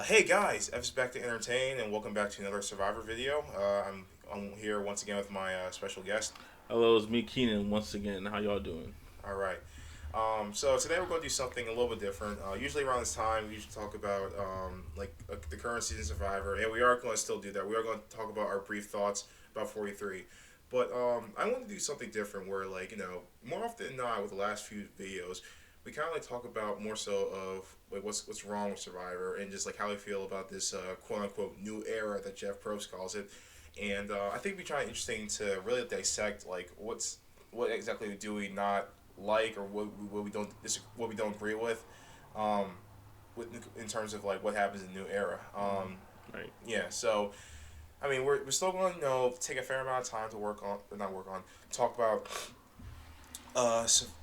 Hey guys, F's back to entertain, and welcome back to another Survivor video. I'm here once again with my special guest. Hello, it's me, Keenan, once again. How y'all doing? All right. So today we're going to do something a little bit different. Usually around this time, we usually talk about the current season Survivor, and we are going to still do that. We are going to talk about our brief thoughts about 43. But I want to do something different where, more often than not, with the last few videos, we kind of like talk about more so of like what's wrong with Survivor and just like how we feel about this quote unquote new era that Jeff Probst calls it. And I think we try interesting to really dissect like what exactly do we not like or what we don't what we don't agree um, with in terms of like what happens in the new era. Right, Yeah, so I mean we're still going to take a fair amount of time to work on not work on talk about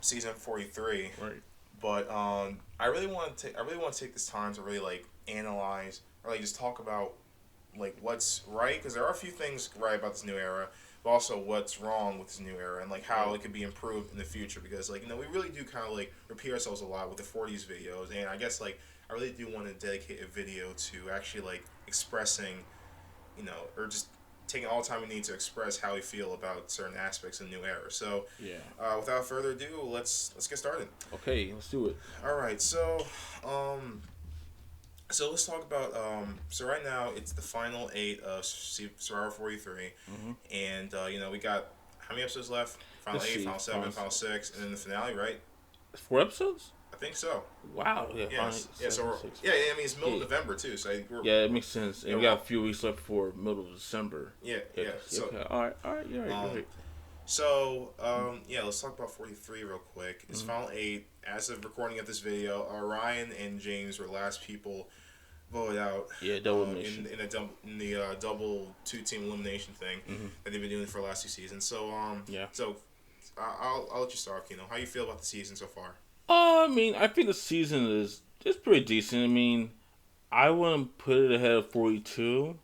season 43, right. but I really want to take this time to really like analyze or like just talk about like what's right because there are a few things right about this new era, but also what's wrong with this new era and like how Right. it could be improved in the future because like we really do kind of like repeat ourselves a lot with the 40s videos, and I guess like I really do want to dedicate a video to actually like expressing or just taking all the time we need to express how we feel about certain aspects of the new era. So Yeah. without further ado, let's get started. Okay, let's do it. All right, um, so let's talk about so right now it's the final eight of Survivor 43, Mm-hmm. and we got how many episodes left? Final Let's eight, see. final seven, final six, and then the finale, right? 4 episodes? I think so. Wow. Yeah, Yes, yeah. So seven, six. I mean it's middle of Yeah. November too, so we're Yeah, it makes sense. yeah And we we're got all, a few weeks left for middle of December. yeah Yeah. yeah. So Okay. All right. All right. You're right. You're um right. yeah, let's talk about 43 real quick. It's Mm-hmm. final eight. As of recording of this video, Ryan and James were the last people voted out Yeah, double elimination. in the double two team elimination thing Mm-hmm. that they've been doing for the last two seasons. So Yeah. I'll let you start. How you feel about the season so far? I mean, I think the season is it's pretty decent. I mean, I wouldn't put it ahead of 42.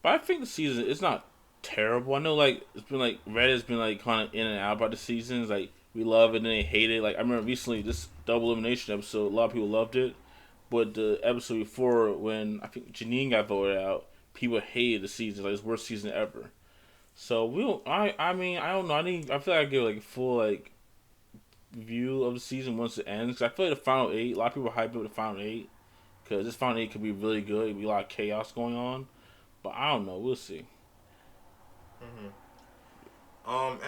But I think the season it's not terrible. I know like it's been like Reddit's been like kind of in and out about the seasons. Like we love it and they hate it. Like I remember recently this double elimination episode, a lot of people loved it, but the episode before when I think Janine got voted out, people hated the season. Like it's worst season ever. So we don't. I mean I don't know. I feel like I give like a full like view of the season once it ends. 'Cause I feel like the final eight. A lot of people hype up the final eight because this final eight could be really good. It'd be a lot of chaos going on. But I don't know. We'll see.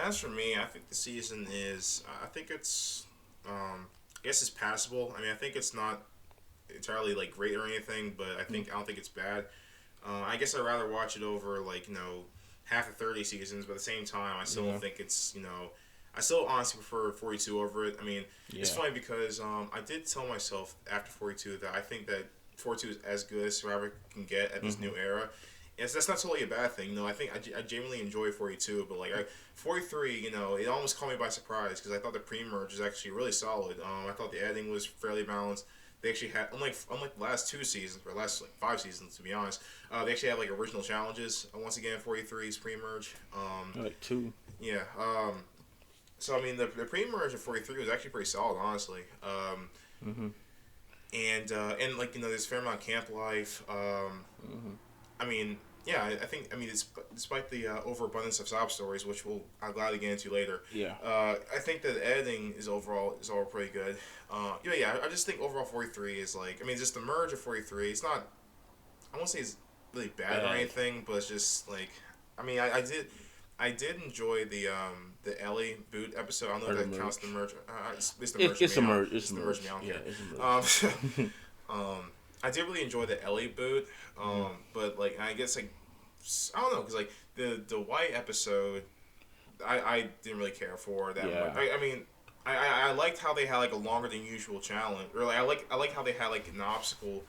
As for me, I think the season is. I think it's. I guess it's passable. I mean, I think it's not entirely like great or anything, but I don't think it's bad. I guess I'd rather watch it over like half of 30 seasons, but at the same time, I still Yeah. don't think it's I still honestly prefer 42 over it. I mean, it's Yeah. funny because I did tell myself after 42 that I think that 42 is as good as Survivor can get at this Hmm. new era. And so that's not totally a bad thing. I think I genuinely enjoy 42, but 43, it almost caught me by surprise because I thought the pre-merge was actually really solid. I thought the editing was fairly balanced. They actually had, unlike the last two seasons or last like 5 seasons to be honest, they actually had like original challenges. Once again, 43's pre-merge. Like two. Yeah. So I mean, the pre-merge of 43 was actually pretty solid, honestly. Hmm. And like there's a fair amount of camp life. Hmm. I mean, yeah, I think it's, despite the overabundance of sob stories, which I'll gladly get into later. Yeah. I think that the editing is all pretty good. Yeah, I just think overall 43 is like just the merge of 43. It's not I won't say it's really bad or Bad. anything, but it's just like I did enjoy the Ellie boot episode. I don't know Or if the that counts merch. the merge. It's the merge It's me. a merge. It's It's a the merge merge. me. I don't Yeah, care. it's a merge. I did really enjoy the Ellie boot, Hmm. but like I guess like I don't know because like the White episode, I didn't really care for that much. Yeah. I mean. I liked how they had like a longer than usual challenge. Or like I like how they had like an obstacle,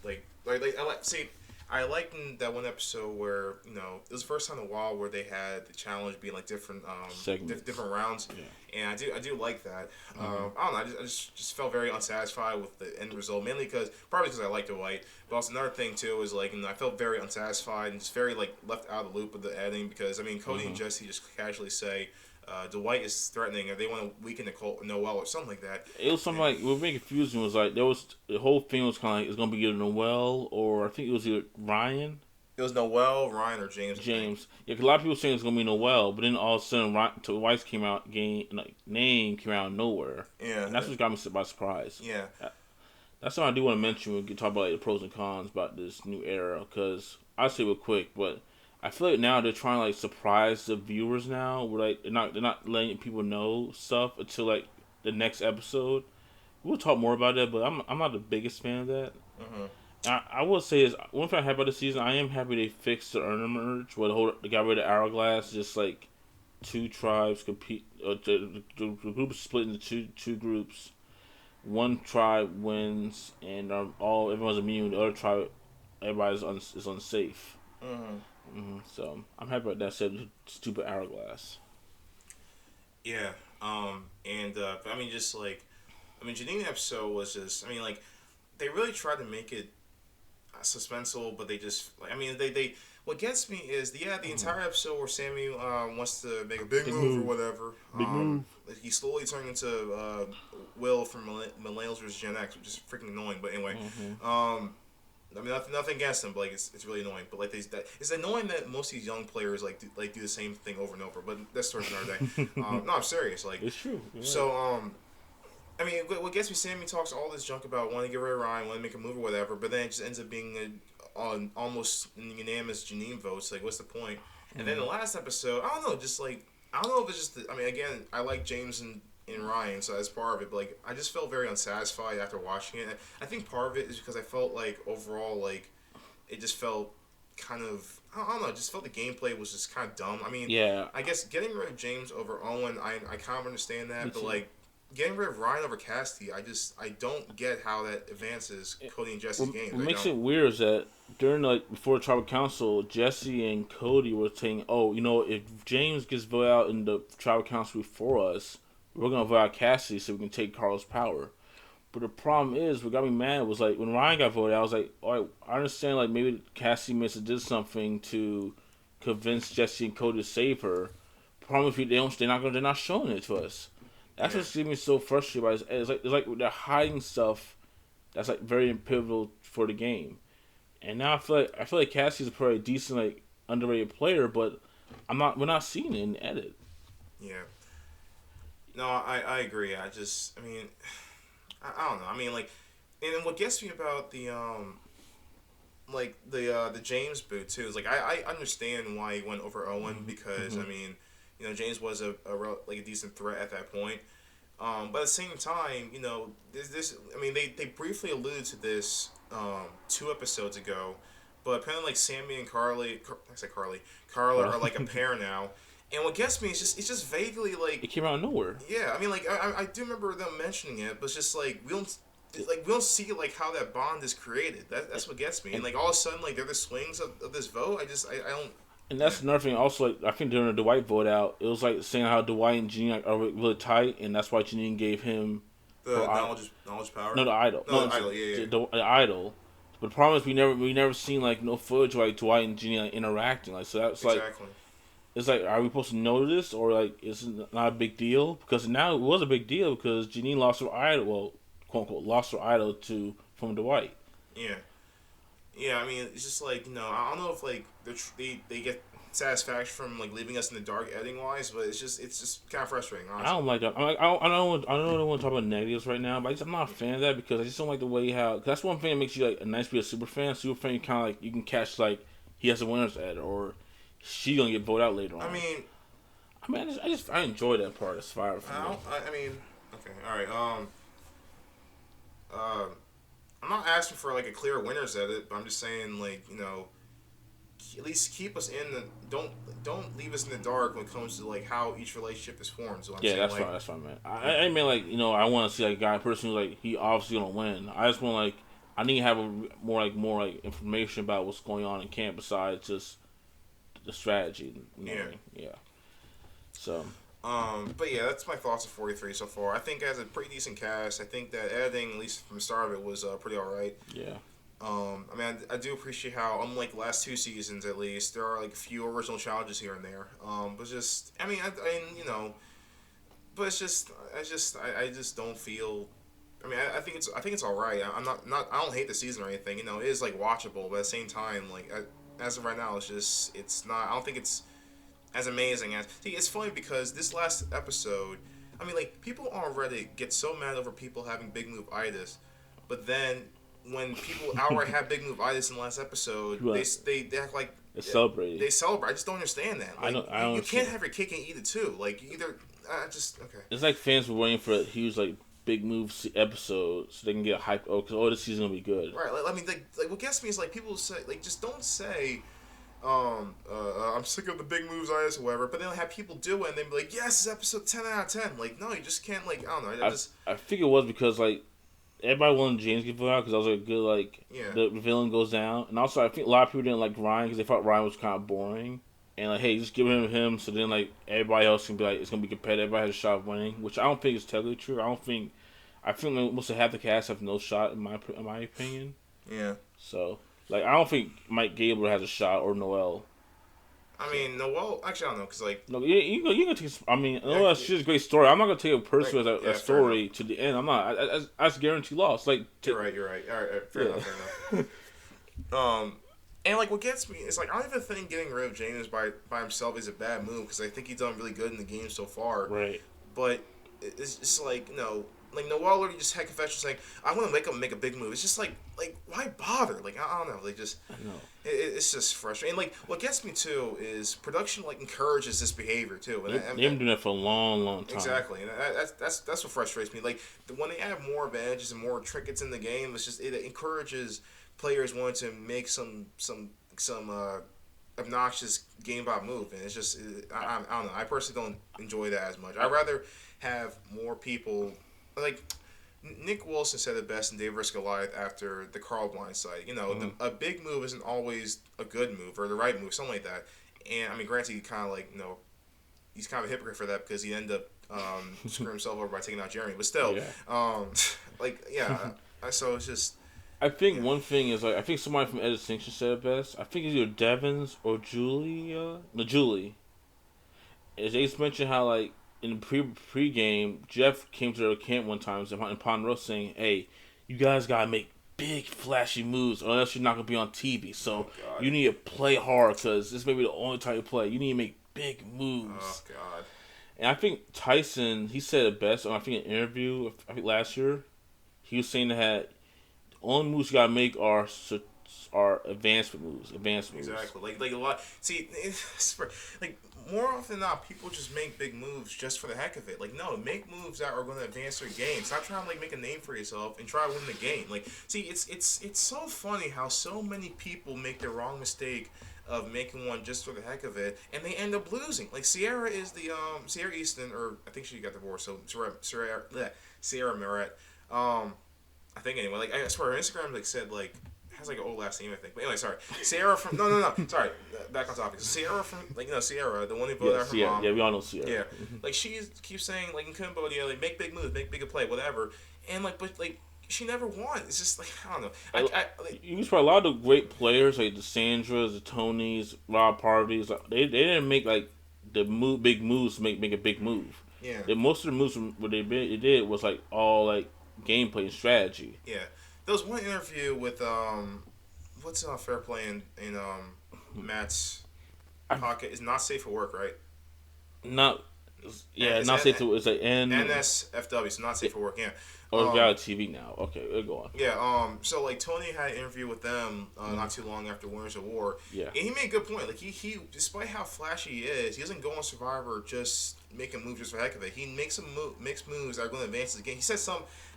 I like see I liked in that one episode where it was the first time in a while where they had the challenge being like different Segments. different rounds, Yeah. and I do like that. Hmm. I don't know. I just felt very unsatisfied with the end result, mainly because I liked the White, but also another thing too is like I felt very unsatisfied and just very like left out of the loop of the editing because I mean Cody and Hmm. Jesse just casually say. Dwight is threatening, or they want to weaken Noel or something like that. It was something And like what made it confusing was like there was the whole thing was kind of like it's gonna be either Noel or I think it was either Ryan. it was Noel, Ryan, or James. I think. James. Yeah, 'cause a lot of people saying it's gonna be Noel, but then all of a sudden, Dwight's came out, name came out of nowhere, Yeah, and that's what got me by surprise. yeah. That's something I do want to mention when we talk about like, the pros and cons about this new era, because I'll say real quick, but I feel like now they're trying to like surprise the viewers now. Where like they're not letting people know stuff until like the next episode. We'll talk more about that, but I'm not the biggest fan of that. Hmm. I will say is one thing I have about the season. I am happy they fixed the earner merge where they got rid of Hourglass. Just like two tribes compete. The group is split into two groups. One tribe wins, and everyone's immune. The other tribe, is unsafe. Hmm. So I'm happy about that. Said stupid Hourglass. Yeah. And I mean, just like, I mean, Janine episode was just, I mean, like, they really tried to make it suspenseful, but they just, like, I mean, they what gets me is the entire episode where Sammy wants to make a big move or whatever. Big move. He slowly turned into Will from Millennials vs. Gen X, which is freaking annoying. But anyway, I mean, nothing against them, but like it's really annoying. But like it's annoying that most of these young players do the same thing over and over. But that's story for another day. No, I'm serious. Like It's true. so. I mean, what gets me, Sammy talks all this junk about wanting to get rid of Ryan, wanting to make a move or whatever, but then it just ends up being on almost unanimous Janine votes. Like, what's the point? And then the last episode, I don't know, just like I don't know if it's just. I mean, again, I like James and Ryan, so that's part of it. But like, I just felt very unsatisfied after watching it. I think part of it is because I felt like overall, like, it just felt kind of. I don't know. I just felt the gameplay was just kind of dumb. I mean, Yeah. I guess getting rid of James over Owen, I kind of understand that, Me but too. like getting rid of Ryan over Cassidy, I don't get how that advances Cody and Jesse's games. What I makes don't. it weird is that during like before the tribal council, Jesse and Cody were saying, "Oh, if James gets voted out in the tribal council before us, we're gonna vote out Cassidy so we can take Carl's power." But the problem is, what got me mad was like when Ryan got voted out, I was like, "All right, I understand like maybe Cassidy must have did something to convince Jesse and Cody to save her." Problem if they're not showing it to us. That's Yeah. what's getting me so frustrated. By it. It's like they're hiding stuff that's like very pivotal for the game. And now I feel like Cassie's a pretty decent, like underrated player, but we're not seeing it in the edit. Yeah. No, I agree. I mean, I don't know. I mean, like, and then what gets me about the James boot too is like I understand why he went over Owen because I mean, James was like a decent threat at that point. But at the same time, this I mean they briefly alluded to this 2 episodes ago, but apparently like Sammy and Carla are like a pair now. And what gets me is it's just vaguely like It came out of nowhere. yeah, I mean, like I do remember them mentioning it, but it's just like we don't see like how that bond is created. That's what gets me. And like all of a sudden, like they're the swings of this vote. I don't. And that's another thing. Also, like I think during the Dwight vote out, it was like saying how Dwight and Janine are really tight, and that's why Janine gave him The her knowledge power. no the idol. No, the idol. Yeah, yeah. The idol. But the problem is we never seen like no footage like Dwight and Janine like, interacting. Like so that's like Exactly. it's like are we supposed to know this or like is it not a big deal? Because now it was a big deal because Janine lost her idol. Well, quote unquote, lost her idol from Dwight. Yeah. Yeah, I mean, it's just like I don't know if like they get satisfaction from like leaving us in the dark editing wise, but it's just kind of frustrating. Honestly. I don't like that. I don't want to talk about negatives right now, but I'm not a fan of that because I just don't like the way how. Cause that's one thing that makes you like a nice to be a super fan. Super fan, you kind of like you can catch like he has a winner's ad or she gonna get voted out later on. I mean, I enjoy that part. It's fire for me. I mean, okay, all right. I'm not asking for like a clear winners edit, but I'm just saying like at least keep us in the don't leave us in the dark when it comes to like how each relationship is formed. So I'm Yeah, saying that's like fine. That's fine, man. I mean like I want to see like a guy person who's like he obviously gonna win. I just want like I need to have more information about what's going on in camp besides just the strategy. Yeah. So. but yeah, that's my thoughts of 43 so far. I think it has a pretty decent cast. I think that editing, at least from the start of it, was pretty alright. Yeah. I mean, I do appreciate how, unlike the last two seasons at least, there are like a few original challenges here and there. But just, I mean, but it's just, I just don't feel. I mean, I think it's all right. I'm not, I don't hate the season or anything. It is like watchable, but at the same time, like, as of right now, it's not. I don't think it's as amazing as. See, it's funny because this last episode, I mean, like, people on Reddit get so mad over people having big move itis, but then when people outright have big move itis in the last episode, Right. they act like It's celebrated. they celebrate. I just don't understand that. Like, I don't you can't see- have your cake and eat it too. Like, either I just okay. It's like fans were waiting for a huge like big move episode so they can get hyped. Oh, because this season will be good. Right. Like, I mean, like what gets me is like people say like just don't say. I'm sick of the big moves itis or whatever, but they'll have people do it and they'll be like, yes, it's episode 10 out of 10. Like, no, you just can't, like, I don't know. I think it was because like everybody wanted James to get out because that was like a good like Yeah. the villain goes down, and also I think a lot of people didn't like Ryan because they thought Ryan was kind of boring, and like hey, just give him so then like everybody else can be like it's gonna be competitive. Everybody has a shot of winning, which I don't think is technically true. I think most of half the cast have no shot in my opinion. Yeah. So like I don't think Mike Gable has a shot or Noel. I mean, no, well, actually, I don't know, because, like, No, you can take. I mean, Noel, she's a great story. I'm not gonna take it personally as Yeah, a fair story to the end. I'm not. I just guarantee loss. Like you're right. All right, fair enough, fair enough. And, like, what gets me is, like, I don't even think getting rid of James by himself is a bad move, because I think he's done really good in the game so far. Right. But it's just like, like Noel already just had confession saying, "I want to wake up and make a big move." It's just like why bother? Like I don't know. Like just I know. it's just frustrating. And like what gets me too is production like encourages this behavior too. And They've been doing that for a long, long time. exactly, and that's what frustrates me. Like when they add more advantages and more trinkets in the game, it encourages players wanting to make some obnoxious game bot move, and it's just I don't know. I personally don't enjoy that as much. I'd rather have more people like Nick Wilson said it best in Dave vs. Goliath after the Carl Blind site. A big move isn't always a good move or the right move, something like that. And I mean, granted, he kind of like he's kind of a hypocrite for that because he ended up screwing himself over by taking out Jeremy. But still, Yeah. so it's just. I think one thing is like I think somebody from Edit Distinction said it best. I think it's either Devins or Julia. No, Julie. As Ace mentioned how like in the pre-game, Jeff came to their camp one time in Ponderosa saying, "Hey, you guys gotta make big flashy moves, or else you're not gonna be on TV. So you need to play hard because this may be the only time you play. You need to make big moves." Oh God. And I think Tyson, he said it best. I think in an interview, I think last year, he was saying that the only moves you gotta make are advancement moves. Exactly. Like a lot. See, like more often than not, people just make big moves just for the heck of it. Like no, make moves that are going to advance your game. Stop trying to like make a name for yourself and try to win the game. Like see, it's so funny how so many people make the wrong mistake of making one just for the heck of it, and they end up losing. Like Sierra is the Sierra Easton, or I think she got divorced. So Sierra Moret. I think anyway. Like I swear, her Instagram like said like. Has like an old last name, I think. But anyway, sorry. Sierra from no. Sorry, back on topic. Sierra from Sierra, the one who voted out her mom. Yeah, we all know Sierra. Yeah, like she keeps saying like in Cambodia, like make big moves, make bigger play, whatever. And like, but like she never won. It's just like I don't know. You was probably a lot of great players like the Sandras, the Tonys, Rob Parties. Like, they didn't make like the big moves to make a big move. Yeah. Most of the moves what they did was like all like gameplay and strategy. Yeah. There was one interview with what's Fair Play in Matt's pocket is not safe for work, right? Not not safe to it's like NSFW, so not safe for work. Yeah. Oh, got TV now. Okay, we'll go on. Yeah. So like Tony had an interview with them not too long after Winners of War. Yeah. And he made a good point. Like he despite how flashy he is, he doesn't go on Survivor just making moves just for the heck of it. He makes moves that are going to advance the game. He said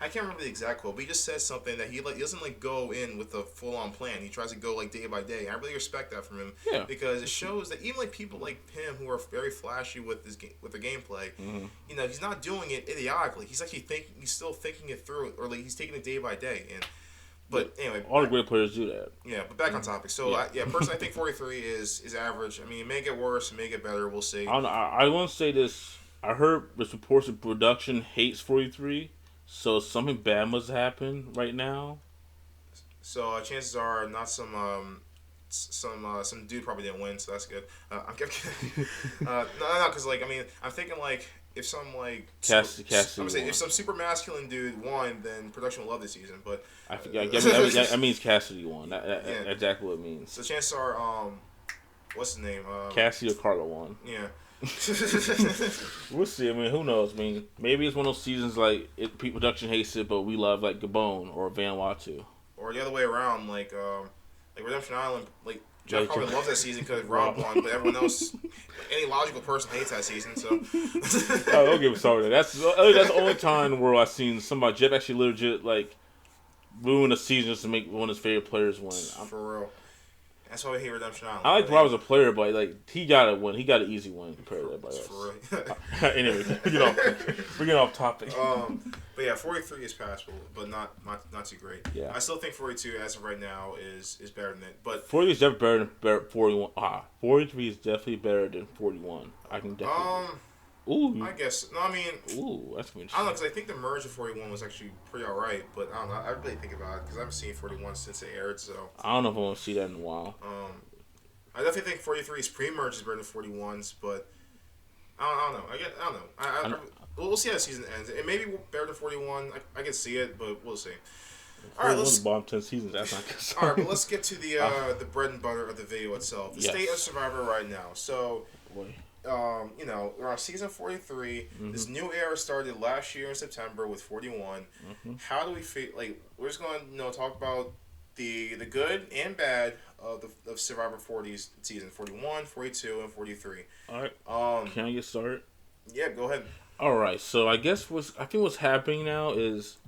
I can't remember the exact quote, but he just said something that he doesn't like go in with a full on plan. He tries to go like day by day. I really respect that from him. Yeah. Because it shows that even like people like him who are very flashy with the gameplay, he's not doing it idiotically. He's actually he's still thinking it through, or like he's taking it day by day. But anyway, all the great players do that. Yeah, but back on topic. So personally, I think 43 is average. I mean, it may get worse, it may get better. We'll see. I don't know. I want to say this. I heard this reports of production hates 43, so something bad must happen right now. So chances are not some dude probably didn't win, so that's good. I'm kidding. No, because like I mean, I'm thinking like if some like I'm Cassidy gonna say if won. some super masculine dude won, then production will love this season. But I forget. That means Cassidy won. yeah, That's exactly what it means. so chances are what's his name Cassidy or Carla won. yeah. We'll see. I mean, who knows? I mean, maybe it's one of those seasons like production hates it, but we love like Gabon or Vanuatu. Or the other way around, like Redemption Island, like Jeff Like, probably loves that season because Rob won, but everyone else, any logical person hates that season. So, Oh, don't get me started. That's the only time where I've seen somebody Jeff actually legit like ruin a season just to make one of his favorite players win. for real, that's why we hate Redemption Island. I like Rob as a player, but like he got to win. He got an easy win compared to everybody else. For real. Anyway, we get off topic. But yeah, 43 is passable, but not too great. Yeah. I still think 42 as of right now is better than it. But 40 is definitely better than 41. 43 is definitely better than 41. I can definitely. Ooh. I guess no. I mean, Ooh, that's I interesting. don't know because I think the merge of 41 was actually pretty alright, but I don't know. I really think about it because I haven't seen 41 since it aired. So I don't know if I want to see that in a while. I definitely think 43's pre-merge is better than 41's, but I don't know. I don't know. We'll see how the season ends. It may be better than 41. I can see it, but we'll see. All right, let's. The bottom 10 seasons. That's not good. All right, but let's get to the bread and butter of the video itself. The state of Survivor right now. So, Boy. we're on season 43. Mm-hmm. This new era started last year in September with 41. Mm-hmm. How do we feel? Like, we're just going to talk about the good and bad of Survivor 40's season 41, 42, and 43. All right. Can I get started? Yeah, go ahead. All right. So I guess what's happening now is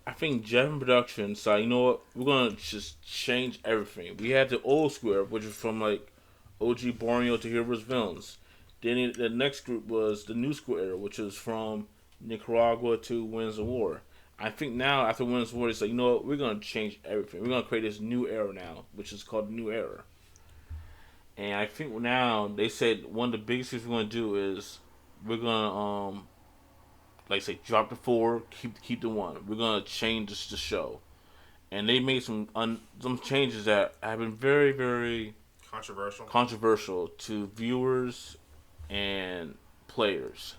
I think Jeff and production so you know what, we're gonna just change everything. We had the old square, which is from like OG Borneo to Heroes Villains. Then the next group was the new school era, which is from Nicaragua to Winds of War. I think now after Winds of War, it's like, you know what, we're gonna change everything. We're gonna create this new era now, which is called the New Era. And I think now they said one of the biggest things we're gonna do is we're gonna like say drop the 4, keep the 1. We're gonna change the show, and they made some changes that have been very very controversial to viewers and players.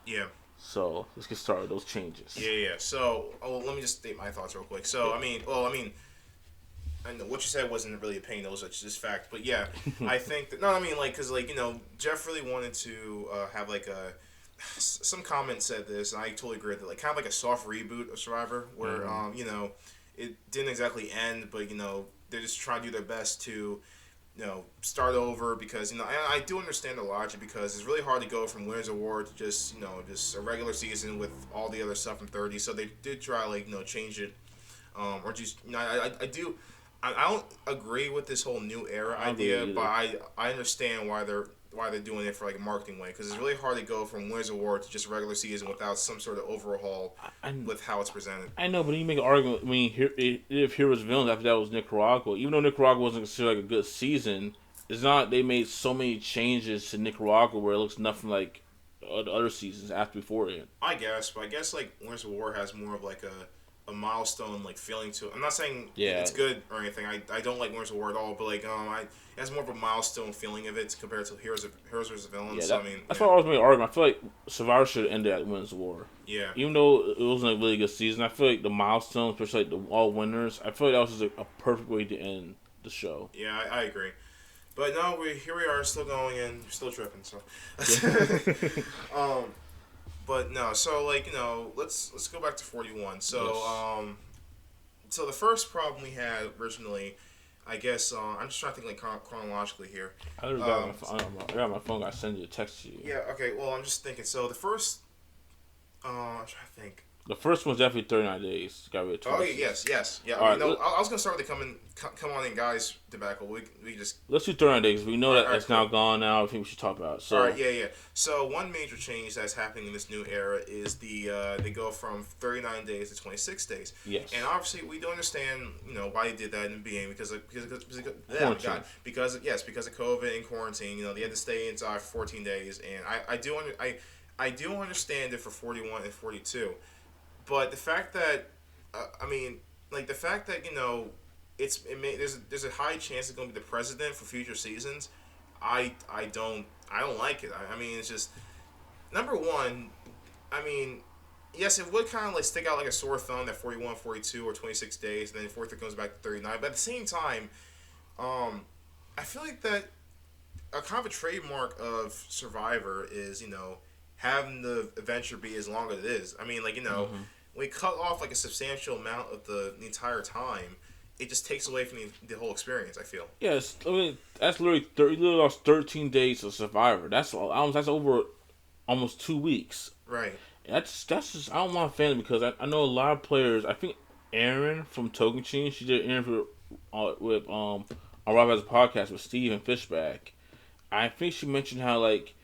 Yeah. So let's get started with those changes. Yeah. So let me just state my thoughts real quick. So I mean, I know what you said wasn't really opinion; those are just fact. But yeah, I think that because Jeff really wanted to have like a. Some comment said this, and I totally agree with it. Like kind of like a soft reboot of Survivor, where it didn't exactly end, but they're just trying to do their best to start over because and I do understand the logic because it's really hard to go from Winners of War to just just a regular season with all the other stuff from 30. So they did try change it, or just I don't agree with this whole new era idea, but I understand why they're doing it for like a marketing way because it's really hard to go from Winners of War to just a regular season without some sort of overhaul with how it's presented. I know, but you make an argument. I mean, if Heroes Villains after that was Nicaragua, even though Nicaragua wasn't considered like a good season, it's not. They made so many changes to Nicaragua where it looks nothing like the other seasons after before it. I guess like Winners of War has more of like a milestone like feeling to it. I'm not saying it's good or anything. I don't like Winners of War at all, but like it has more of a milestone feeling of it compared to Heroes vs. Villains. Yeah, that's why I was making an argument. I feel like Survivor should have ended at Winners of War. Yeah. Even though it wasn't a really good season, I feel like the milestone, especially like the all winners, I feel like that was just a perfect way to end the show. Yeah, I agree. But no, here we are, still going and still tripping. So. But no, so let's go back to 41. So so the first problem we had originally, I guess I'm just trying to think like chronologically here. I got my phone. I send you a text to you. Yeah. Okay. Well, I'm just thinking. So the first, I'm trying to think. The first one's definitely 39 days. Got rid of 12. Oh yes. Yeah. All right, I was gonna start with the come on in guys debacle. We just let's do 39 days. We know that it's now gone now. I think we should talk about it. So all right. Yeah. So one major change that's happening in this new era is they go from 39 days to 26 days. Yes. And obviously we do understand why they did that in the beginning because of quarantine. because of COVID and quarantine. They had to stay inside for 14 days, and I do understand it for 41 and 42. But the fact that, the fact that, there's a high chance it's going to be the president for future seasons. I don't like it. I mean, it's just number one. I mean, yes, it would kind of like stick out like a sore thumb that 41, 42, or 26 days, and then 43 goes back to 39. But at the same time, I feel like that a kind of a trademark of Survivor is having the adventure be as long as it is. I mean, like Mm-hmm. when we cut off like a substantial amount of the entire time, it just takes away from the whole experience. I feel. Yes, I mean that's literally you literally lost 13 days of Survivor. That's over almost 2 weeks. Right. That's just I don't want to fan it because I know a lot of players. I think Aaron from Token Chain, she did an interview with on Rob has a podcast with Steve and Fishback. I think she mentioned how like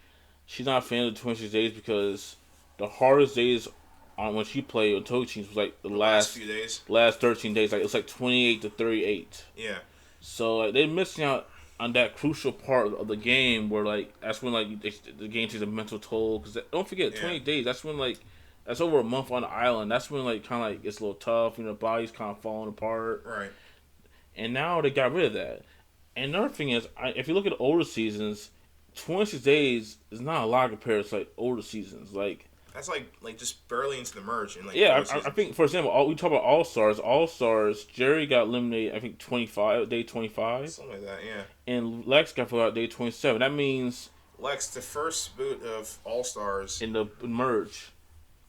she's not a fan of the 26 days because the hardest days on when she played on Token Chains was like the The last last few days. last 13 days. Like it's like 28 to 38. Yeah. So like, they're missing out on that crucial part of the game where like that's when like the game takes a mental toll because don't forget Yeah. 28 days. That's when like that's over a month on the island. That's when like kind of like it's a little tough. The body's kind of falling apart. Right. And now they got rid of that. And another thing is, if you look at older seasons, 26 days is not a lot compared to like older seasons. Like That's like just barely into the merge in like yeah, four I seasons. think for example, we talk about All Stars. All Stars, Jerry got eliminated. I think 25 day 25, Something like that. Yeah. and Lex got put out day 27. That means Lex, the first boot of All Stars, in the merge.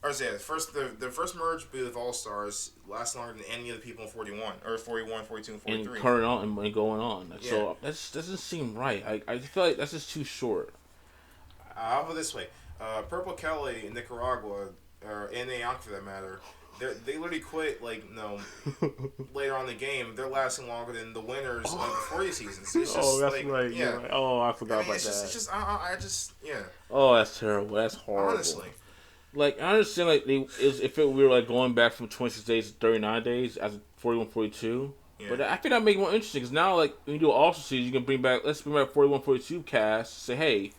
or is it the first merge boot of All Stars lasts longer than any of the people in 41 or 41, 42, and And 43. current on and going on. Yeah. So that doesn't seem right. I feel like that's just too short. I'll put it this way: Purple Kelly in Nicaragua, or Anne for that matter, they literally quit later on in the game. They're lasting longer than the winners of the 40 seasons. It's just, Oh, that's like, right. Yeah. You're right. Oh, I I forgot mean, about it's that. just, it's just, I just, yeah. Oh, that's terrible. That's horrible. Honestly, Like I understand, like if we were like going back from 26 days to 39 days as a 41, 42. yeah, But I think that make it more interesting because now, like when you do also season, you can let's bring back 41, 42 cast. Say, hey,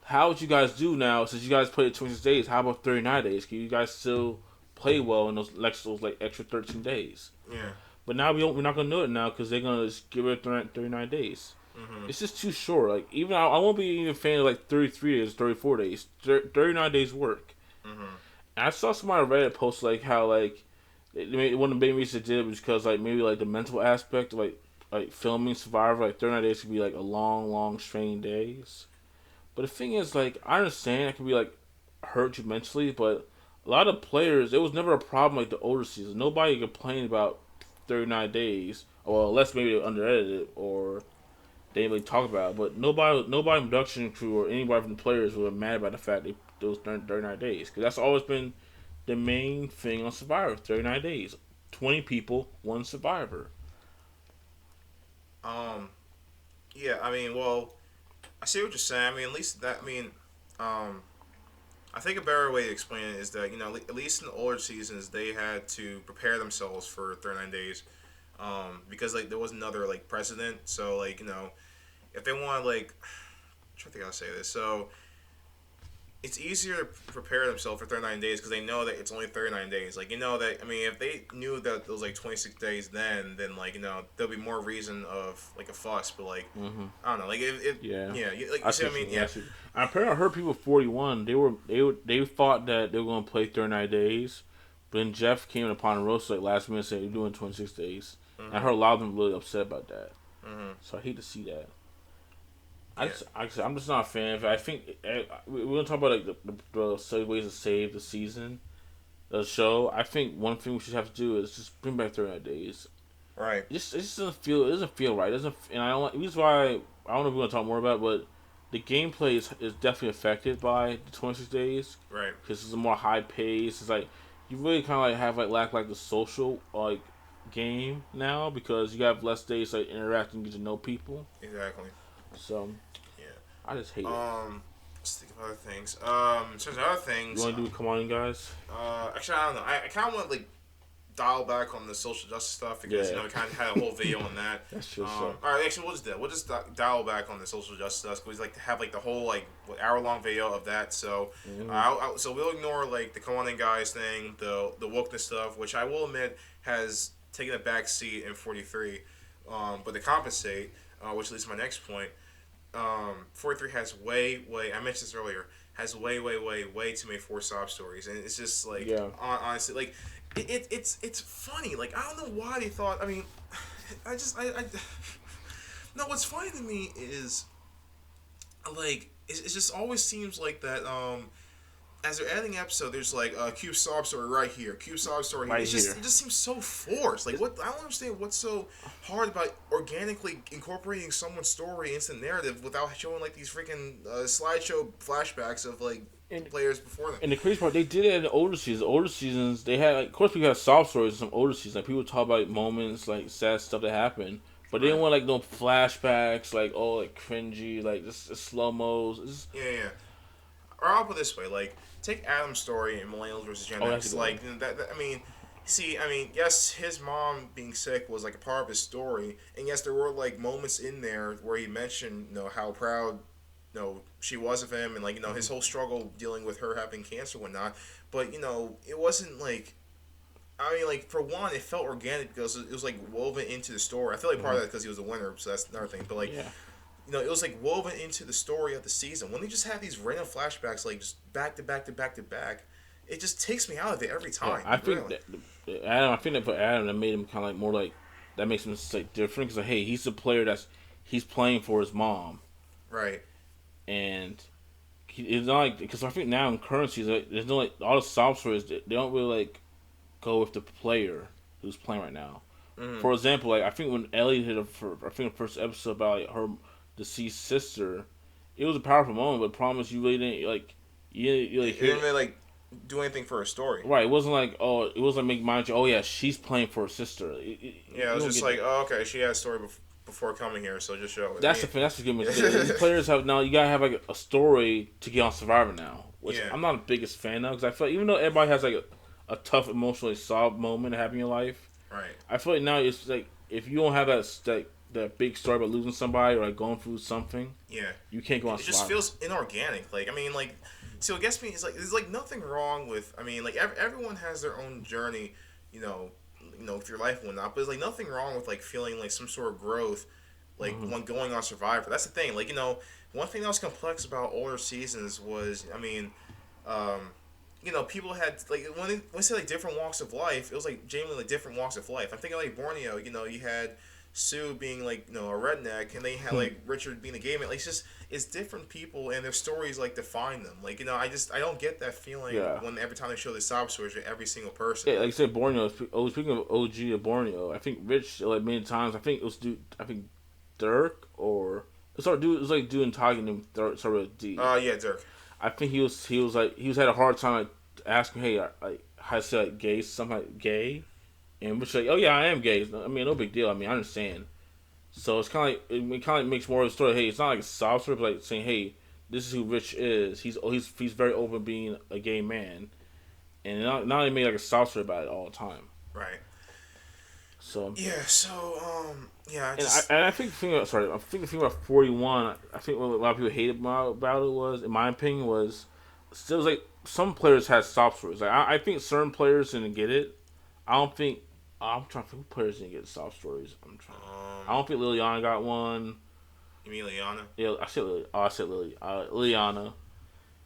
how would you guys do now since you guys played 26 days? How about 39 days? Can you guys still play well in those extra 13 days? yeah. But now we're not gonna do it now because they're gonna just give it 39 days. Mm-hmm. It's just too short. Like even I won't be even a fan of like 33 days, 34 days, 39 days work. Mm-hmm. And I saw somebody on Reddit post like how like one of the main reasons they did it was because like maybe like the mental aspect of like filming Survivor like 39 days could be like a long straining days. But the thing is like I understand it can be like hurt you mentally, but a lot of players it was never a problem like the older seasons. Nobody complained about 39 days, or unless maybe they under edited or they didn't really talk about it. But nobody in production crew or anybody from the players were mad about the fact that those 39 days because that's always been the main thing on Survivor. 39 days, 20 people, one survivor. Um, yeah. I mean, well, I see what you're saying. I mean, at least that. I think a better way to explain it is that at least in the older seasons they had to prepare themselves for 39 days, because like there was another like precedent. So like if they want to like, I'm trying to think how to say this. So it's easier to prepare themselves for 39 days because they know that it's only 39 days. Like that. I mean, if they knew that it was like 26 days, then like there'll be more reason of like a fuss. But like Mm-hmm. I don't know. Like if Yeah. like you see what I mean? Yeah. Apparently, I heard people 41. They thought that they were gonna play 39 days, but then Jeff came upon a roast like last minute saying they're doing 26 days. Mm-hmm. And I heard a lot of them really upset about that. Mm-hmm. So I hate to see that. Yeah. I'm just not a fan of it. I think we're gonna talk about like the ways to save the season, the show. I think one thing we should have to do is just bring back 39 days. Right. It just doesn't feel right. It doesn't, and I don't like. This is why I don't know if we're gonna talk more about, it, but the gameplay is definitely affected by the 26 days Right. because it's a more high pace. It's like you really kind of like have like the social like game now because you have less days like interacting, get to know people. Exactly. So Yeah. I just hate it. Let's think of other things. In terms of other things, You want to do come on, guys? actually, I don't know. I kind of want to like dial back on the social justice stuff because Yeah. we kind of had a whole video on that. That's true. All right, actually, we'll just do that. We'll just dial back on the social justice stuff because like to have like the whole like hour-long video of that. So, so we'll ignore like the come on in guys thing, the wokeness stuff, which I will admit has taken a back seat in 43. But to compensate, which leads to my next point, 43 has way, I mentioned this earlier, has way too many four sob stories. And it's just like, Yeah. honestly, like, it's funny. Like, I don't know why they thought, I mean, I no, what's funny to me is, like, it just always seems like that, as they're adding episode, there's like a Cube sob story right here, Cube sob story here. Right It's just here. it just seems so forced. Like what I don't understand what's so hard about organically incorporating someone's story into the narrative without showing like these freaking slideshow flashbacks of like And players before them. And the crazy part, they did it in the older seasons. Older seasons, they had, like, of course, people had sob stories in some older seasons. Like, people talk about moments, like, sad stuff that happened. But they didn't Right. want, like, no flashbacks, like, oh, like, cringy, like, just slow mos. Yeah. Or I'll put it this way, like take Adam's story in Millennials versus Gen Oh, X. that's a good Like that, I mean, see, I mean, yes, his mom being sick was like a part of his story, and yes, there were like moments in there where he mentioned, how proud, she was of him, and like his whole struggle dealing with her having cancer and whatnot. But it wasn't like. I mean, like for one, it felt organic because it was like woven into the story. I feel like part of that because he was a winner, so that's another thing. But like, Yeah. it was like woven into the story of the season. When they just have these random flashbacks, like just back to back to back to back, it just takes me out of it every Yeah, time. I think Really. Adam. I think that for Adam, that made him kind of like more like that makes him like different because like, hey, he's a player he's playing for his mom, Right. and it's not like because I think now in currencies, like, there's no like all the sob stories. They don't really like go with the player who's playing right now. Mm-hmm. For example, like I think when Ellie did I think the first episode about like, her deceased sister, it was a powerful moment. But the problem is you really didn't like you like It hear didn't really like do anything for a story. right. It wasn't like it wasn't like make mind you. Oh yeah, she's playing for her sister. Yeah, it You was don't just get like, oh, okay, she had a story before coming here, so just show it. that's the thing. That's the game. These players have now. You gotta have like a story to get on Survivor now, which Yeah. I'm not the biggest fan of because I feel like, even though everybody has like a tough emotionally sob moment to have in your life, Right. I feel like now it's like if you don't have that big story about losing somebody or like going through something, Yeah. you can't go on It just Survivor. feels inorganic. Like I mean, like, so it gets me. It's like there's like nothing wrong with. I mean, like everyone has their own journey, with your life and whatnot. But there's like nothing wrong with like feeling like some sort of growth, like when going on Survivor. That's the thing. Like one thing that was complex about older seasons was, I mean, people had like when they say like different walks of life, it was like genuinely like different walks of life. I'm thinking like Borneo. You had Sue being like a redneck, and they had like Richard being a gay man. Like it's different people and their stories like define them. Like I don't get that feeling Yeah. when every time they show the sob stories with every single person. Yeah, like I said, Borneo. Speaking of OG of Borneo, I think Rich like many times. I think it was I think Dirk or it was like dude and Tiger named Dirk, started with D. Yeah, Dirk. I think he was like he was had a hard time like asking, hey, like how to say like gay, something like gay, and which like, oh yeah, I am gay. I mean, no big deal. I mean, I understand. So it's kind of like it kind of makes more of a story. Hey, it's not like a sob story, but like saying, hey, this is who Rich is. He's very open being a gay man, and not only make like a sob story about it all the time. Right. So Yeah. So yeah. I think the thing about 41. I think what a lot of people hated about it was, in my opinion, was still like some players had sob stories. Like I think certain players didn't get it. I don't think. I'm trying to think who players didn't get sob stories. I don't think Liliana got one. You mean Liana? Yeah, I said Lily. Liliana.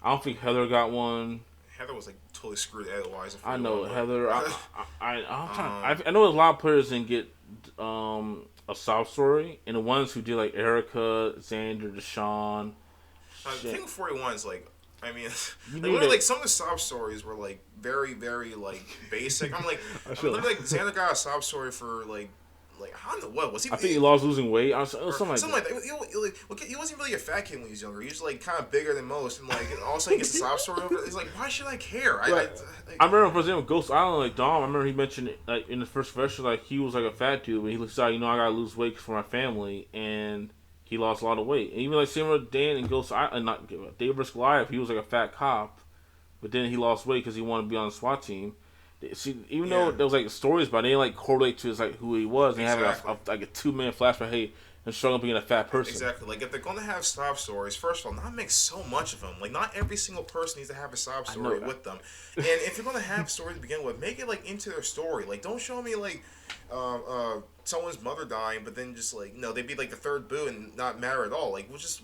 I don't think Heather got one. Heather was like totally screwed otherwise. I know Heather. I'm trying. I Um, know a lot of players didn't get a sob story, and the ones who did like Erica, Xander, Deshaun. I Shit. think 41 is like, I mean, You like, need really, to- like some of the sob stories were like very like basic. I'm like, literally like Xander got a sob story for like I don't know what was he. I think he lost losing weight. Something like something that. like that. He wasn't really a fat kid when he was younger. He was like kind of bigger than most, and like all of a sudden he gets a sob story over it. He's like, why should I care? Right. I remember, for example, Ghost Island, like Dom. I remember he mentioned like in the first version, like he was like a fat dude, but he decided, I gotta lose weight for my family, and he lost a lot of weight. And even like similar to Dan and Ghost Island, not David vs. Goliath, he was like a fat cop, but then he lost weight because he wanted to be on the SWAT team. See, even though there was like stories about it, they didn't like correlate to his like who he was. They have Exactly. like a 2-minute flashback. Hey, and struggling being a fat person. Exactly. Like if they're going to have sob stories, first of all, not make so much of them. Like not every single person needs to have a sob story with them. And if you're going to have a story to begin with, make it like into their story. Like don't show me like someone's mother dying, but then just like they'd be like the third boo and not matter at all. Like we'll just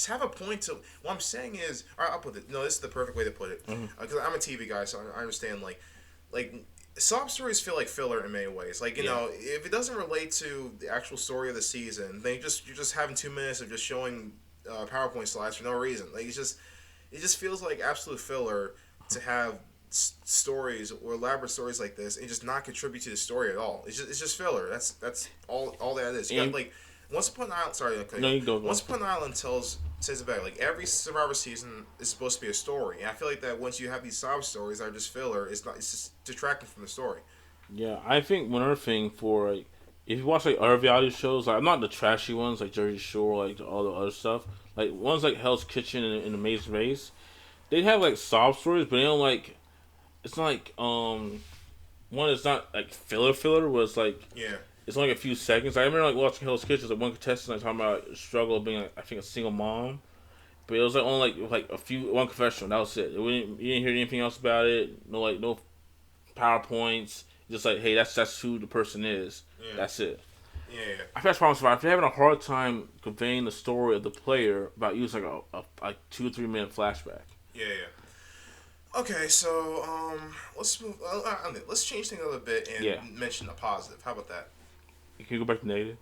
have a point to. What I'm saying is, I'll put it. No, this is the perfect way to put it. Because I'm a TV guy, so I understand like sob stories feel like filler in many ways. Like if it doesn't relate to the actual story of the season, then you're just having 2 minutes of just showing PowerPoint slides for no reason. Like it just feels like absolute filler to have stories or elaborate stories like this and just not contribute to the story at all. It's just filler. That's all that is. You got like Once Upon an Island. Sorry, okay. No, you go. Once Upon an Island says it back. Like every Survivor season is supposed to be a story, and I feel like that once you have these sob stories that are just filler, it's just detracting from the story. Yeah, I think one other thing for like, if you watch like other reality shows, like I'm not the trashy ones like Jersey Shore, like all the other stuff. Like ones like Hell's Kitchen and Amazing Race, they have like sob stories, but they don't like. It's not like one is not like filler was like it's only a few seconds. I remember like watching Hell's Kitchen, like one contestant like talking about struggle of being like, I think a single mom, but it was like only like one confessional. That was it. You didn't hear anything else about it. No PowerPoints. Just like hey, that's who the person is. Yeah. That's it. Yeah. I think that's problem survivor. If you're having a hard time conveying the story of the player about using like 2 or 3 minute flashback. Yeah. Okay, so let's move. Let's change things a little bit and mention a positive. How about that? Can you go back to negative?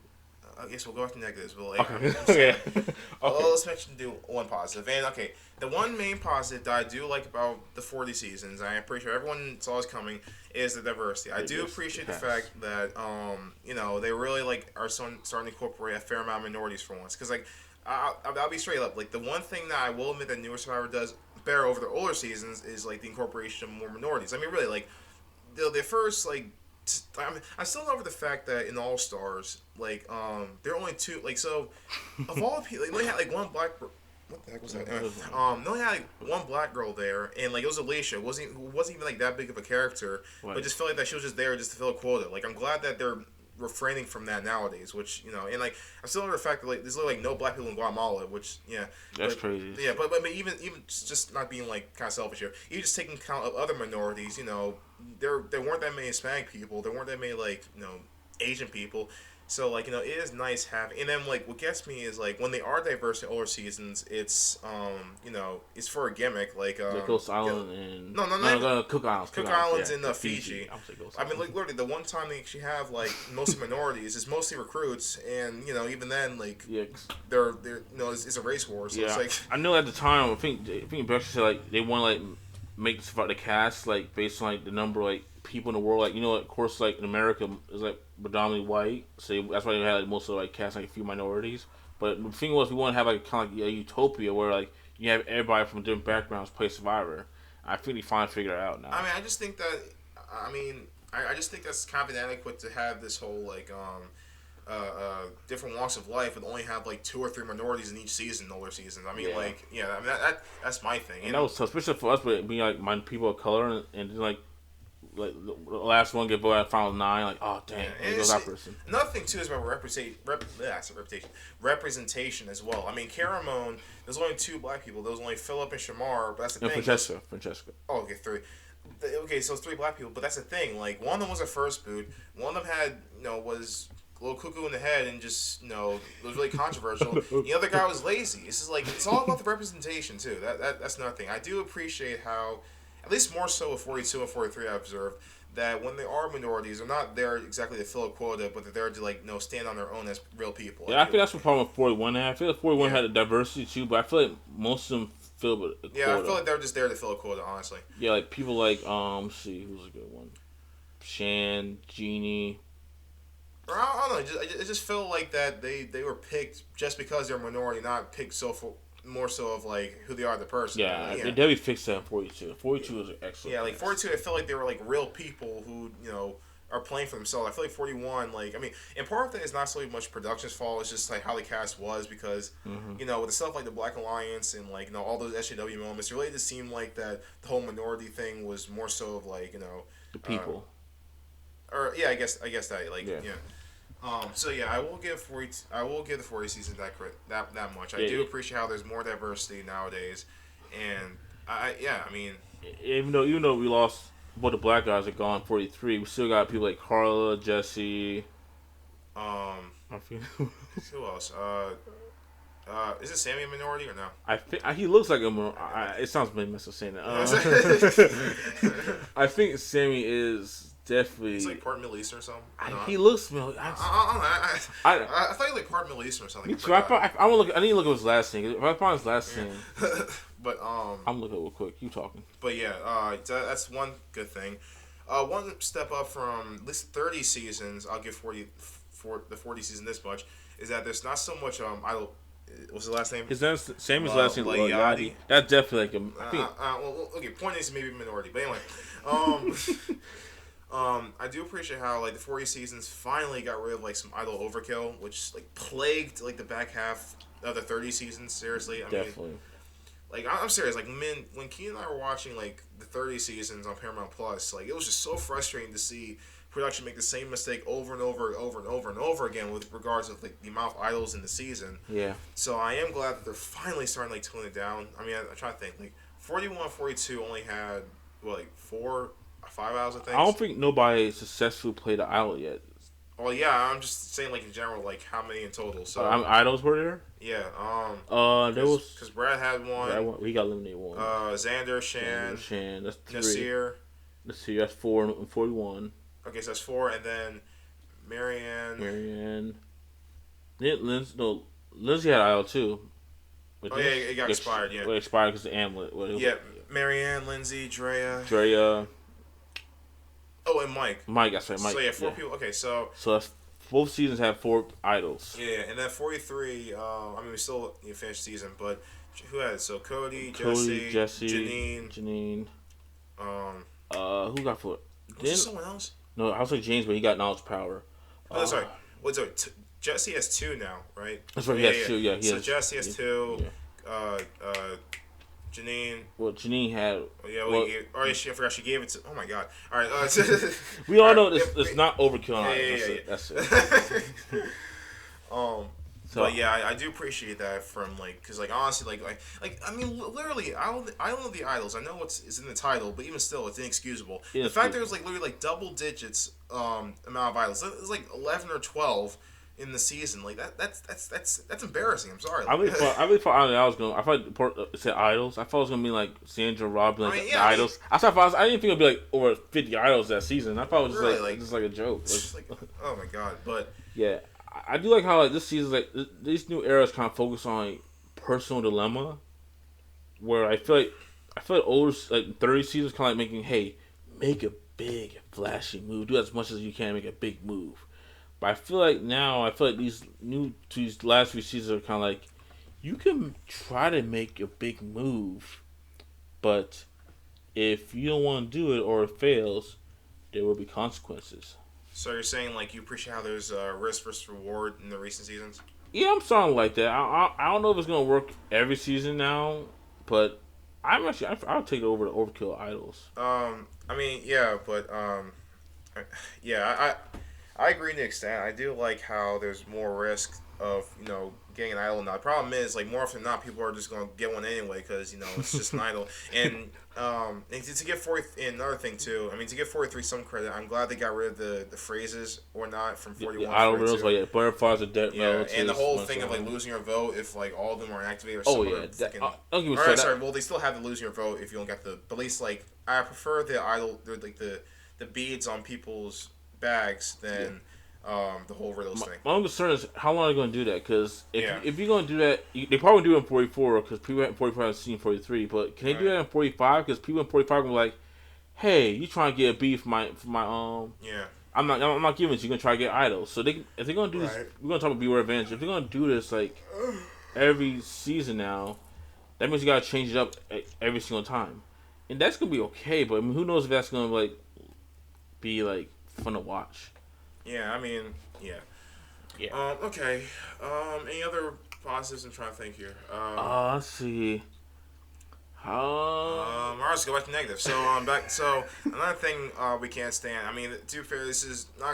I guess we'll go back to negatives. Okay. Well, let's do one positive. And okay, the one main positive that I do like about the 40 seasons, I'm pretty sure everyone saw is coming, is the diversity. I do appreciate the fact that they really like are starting to incorporate a fair amount of minorities for once. Because like I'll be straight up. Like the one thing that I will admit that newer Survivor does better over the older seasons is like the incorporation of more minorities. I mean, really, like the first like. I'm still over the fact that in All Stars, like, there are only two, like, so, of all the people, like, they only had, like, one black, what the heck was that? They only had, like, one black girl there, and, like, it was Alicia, who wasn't even, like, that big of a character, but just felt like that she was just there just to fill a quota. Like, I'm glad that they're refraining from that nowadays, which, and, like, I'm still over the fact that, like, there's, like, no black people in Guatemala, which, That's crazy. Yeah, but even just not being, like, kind of selfish here, even just taking account of other minorities, there weren't that many Hispanic people. There weren't that many Asian people. So it is nice having. And then what gets me is when they are diverse in older seasons, it's it's for a gimmick Ghost Island and no, Cook Islands. Cook Islands in Fiji. I mean, literally the one time they actually have most minorities is mostly recruits, and even then they're it's a race war. So it's I know at the time I think Berkshire said they want to make the cast based on the number of people in the world. Of course, in America is predominantly white, so that's why they had most of cast a few minorities. But the thing was, we want to have kind of a utopia where you have everybody from different backgrounds play Survivor. I think they finally figured it out now. I mean, I just think that I just think that's kind of inadequate to have this whole different walks of life, but only have 2 or 3 minorities in each season, older seasons. I mean, that's my thing. And that was tough, especially for us, but being my people of color, and then the last one get voted at final 9. Oh dang, there goes that person. Another thing too is about representation as well. I mean, Caramon, there's only 2 black people. There was only Philip and Shamar, but that's the thing. Francesca. Oh, okay, 3. Okay, so it's 3 black people, but that's the thing. One of them was a first boot. One of them had was a little cuckoo in the head and just it was really controversial. The other guy was lazy. This is it's all about the representation too. That's another thing. I do appreciate how, at least more so with 42 and 43, I've observed that when they are minorities, they're not there exactly to fill a quota, but they're there to stand on their own as real people. Yeah, I think that's the problem with 41 had. I feel like 41 had a diversity too, but I feel like most of them fill a quota. Yeah, I feel like they're just there to fill a quota, honestly. Yeah, people let's see, who's a good one? Shan, Jeannie. I don't know. It just felt like that they were picked just because they're a minority, not picked more so of who they are as a person. Yeah, they definitely fixed that in 42. 42 was excellent. Yeah, 42, I feel like they were real people who are playing for themselves. I feel like 41, and part of that is not so much production's fault. It's just how the cast was because with the stuff like the Black Alliance and all those SJW moments, it really just seemed like that the whole minority thing was more so of the people. I guess that yeah. So yeah, I will give 40. I will give the 40 season that much. I Yeah, do appreciate how there's more diversity nowadays, and yeah, I mean, even though we lost, but the black guys are gone 43. We still got people like Carla, Jesse. um, I think who else? Is it Sammy a minority or no? I think he looks like a. It sounds maybe mess up saying that. I think Sammy is He's definitely. like part Middle Eastern or something. No. He looks. I, I thought he was like part Middle Eastern or something. me too. I want to look. I need to look at his last name. If I find his last name, but I'm looking real quick. You talking? But yeah, that's one good thing. One step up from at least 30 seasons, I'll give 40 for the 40 season this much, is that there's not so much idol. What's the last name? His last Sammy's last name is Yachty. Yachty. That's definitely like a. I think. Well, okay. Point is maybe minority, but anyway, I do appreciate how like the 40 seasons finally got rid of like some idol overkill, which like plagued like the back half of the 30 seasons. Seriously, I Definitely. mean, like I'm serious. Like when Keen and I were watching like the 30 seasons on Paramount Plus, like it was just so frustrating to see production make the same mistake over and over again with regards to like the amount of idols in the season. Yeah. So I am glad that they're finally starting like tone it down. I mean, I'm trying to think like 41, 42 only had what like 5 idols I think. I don't think nobody successfully played the idol yet. Well, yeah, I'm just saying like in general like how many in total. So Idols were there. yeah, There was because Brad had one. he got eliminated one. Xander, Shan, Shan, that's 3. Nasir. Let's see, that's 4 and 41. Okay, so that's 4, and then Marianne. Marianne. Lindsay had IL too. Oh yeah, it got expired. Yeah, Well, it expired because the amulet. yeah. Marianne, Lindsay, Drea. Oh, and Mike. Mike, that's right. Mike. So yeah, 4 people. Okay, so that's both seasons have 4 idols. yeah, and then 43. I mean, we still finished season, but who had it? So Cody, Jesse, Janine. Who got 4? Was there someone else? No, I was like James, but he got knowledge power. Oh, sorry. Wait, sorry. Jesse has 2 now, right? That's right. He has 2. Yeah, so Jesse has 2. Yeah. Janine. Well, Janine had. Oh, yeah, I forgot she gave it to. Oh my god! All right, we all know this. It's not overkill. Yeah. That's it. But yeah, I do appreciate that from like, cause like honestly, like I mean, literally, I don't know the idols. I know what's in the title, but even still, it's inexcusable. The fact there was like literally like double digits amount of idols. It was like 11 or 12 in the season. Like that's embarrassing. I'm sorry. I really thought I was gonna. I thought it said idols. I thought it was gonna be like Sandra, Robin, like the idols. I didn't think it'd be like over 50 idols that season. I thought it was just like a joke. Like, oh my god! But yeah, I do like how like this season, like these new eras kind of focus on like personal dilemma, where I feel like older like 30 seasons kind of like make a big flashy move, do as much as you can, make a big move. But I feel like these last few seasons are kind of like, you can try to make a big move, but if you don't want to do it or it fails, there will be consequences. So you're saying like you appreciate how there's risk versus reward in the recent seasons? Yeah, I'm starting like that. I don't know if it's gonna work every season now, but I'll take it over the overkill idols. I mean, yeah, but yeah, I agree to an extent. I do like how there's more risk of getting an idol. Now the problem is like more often than not people are just gonna get one anyway because it's just an idol. And to get 40, and another thing too. I mean to give 43 some credit. I'm glad they got rid of the phrases or not from 41. Idol rules like butterflies are dead. Yeah, and the whole thing of like losing your vote if like all of them are activated. Or don't give me sorry. Well, they still have to lose your vote if you don't get the. But at least like I prefer the idol, like the beads on people's bags than the whole riddles thing. My own concern is how long are they going to do that? Because if you're going to do that, they probably do it in 44 because people in 44 have seen 43. But can they do that in 45? Because people in 45 are like, "Hey, you trying to get a beat for my yeah. I'm not giving it. You're gonna try to get idols. So if they're gonna do this, we're gonna talk about Beware Advantage. If they're gonna do this like every season now, that means you gotta change it up every single time, and that's gonna be okay. But I mean, who knows if that's gonna like be like fun to watch. Yeah, I mean, yeah. Okay. Any other positives? I'm trying to think here. Let's see. Um, All right, let's go back to negative. So back. So another thing we can't stand. I mean, to be fair, this is not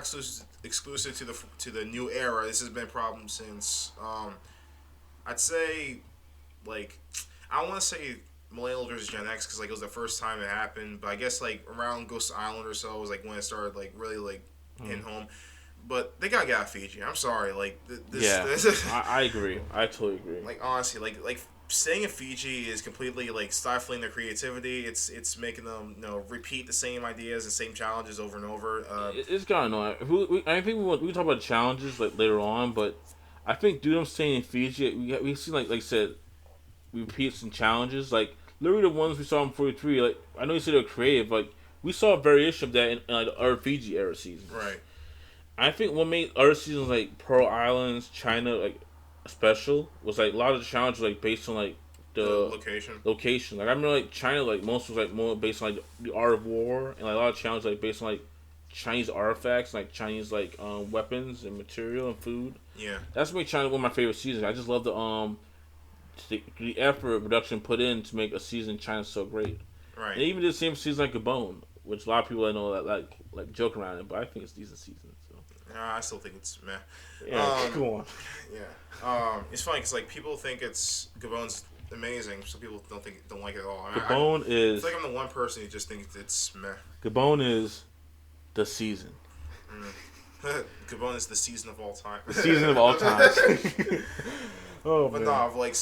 exclusive to the new era. This has been a problem since I'd say like I don't want to say millennial versus Gen X because like it was the first time it happened, but I guess like around Ghost Island or so was like when it started like really like hitting home. But they gotta get out of Fiji. I'm sorry, like this I agree. I totally agree. like honestly, like staying in Fiji is completely like stifling their creativity. It's making them repeat the same ideas and same challenges over and over. It's kind of annoying. I think we can talk about challenges like later on, but I think due to them staying in Fiji, we see like I said, we repeat some challenges. Like literally the ones we saw in 43. Like I know you said they're creative. Like we saw a variation of that in like our Fiji era seasons. Right. I think what made other seasons like Pearl Islands, China like special was like a lot of the challenges like based on like The the location. location. Like I remember like China like most was like more based on like the art of war and like a lot of challenges like based on like Chinese artifacts, like Chinese like weapons and material and food. Yeah. That's what made China one of my favorite seasons. I just love the effort production put in to make a season in China so great. Right. And even did the same season like Gabon, which a lot of people I know that like joke around it, but I think it's a decent season. So I still think it's meh. yeah, go on. Yeah. It's funny because like people think it's Gabon's amazing. Some people don't like it at all. Gabon I is feel like I'm the one person who just thinks it's meh. Gabon is the season. Gabon is the season of all time. The season of all time. Oh But man. no, like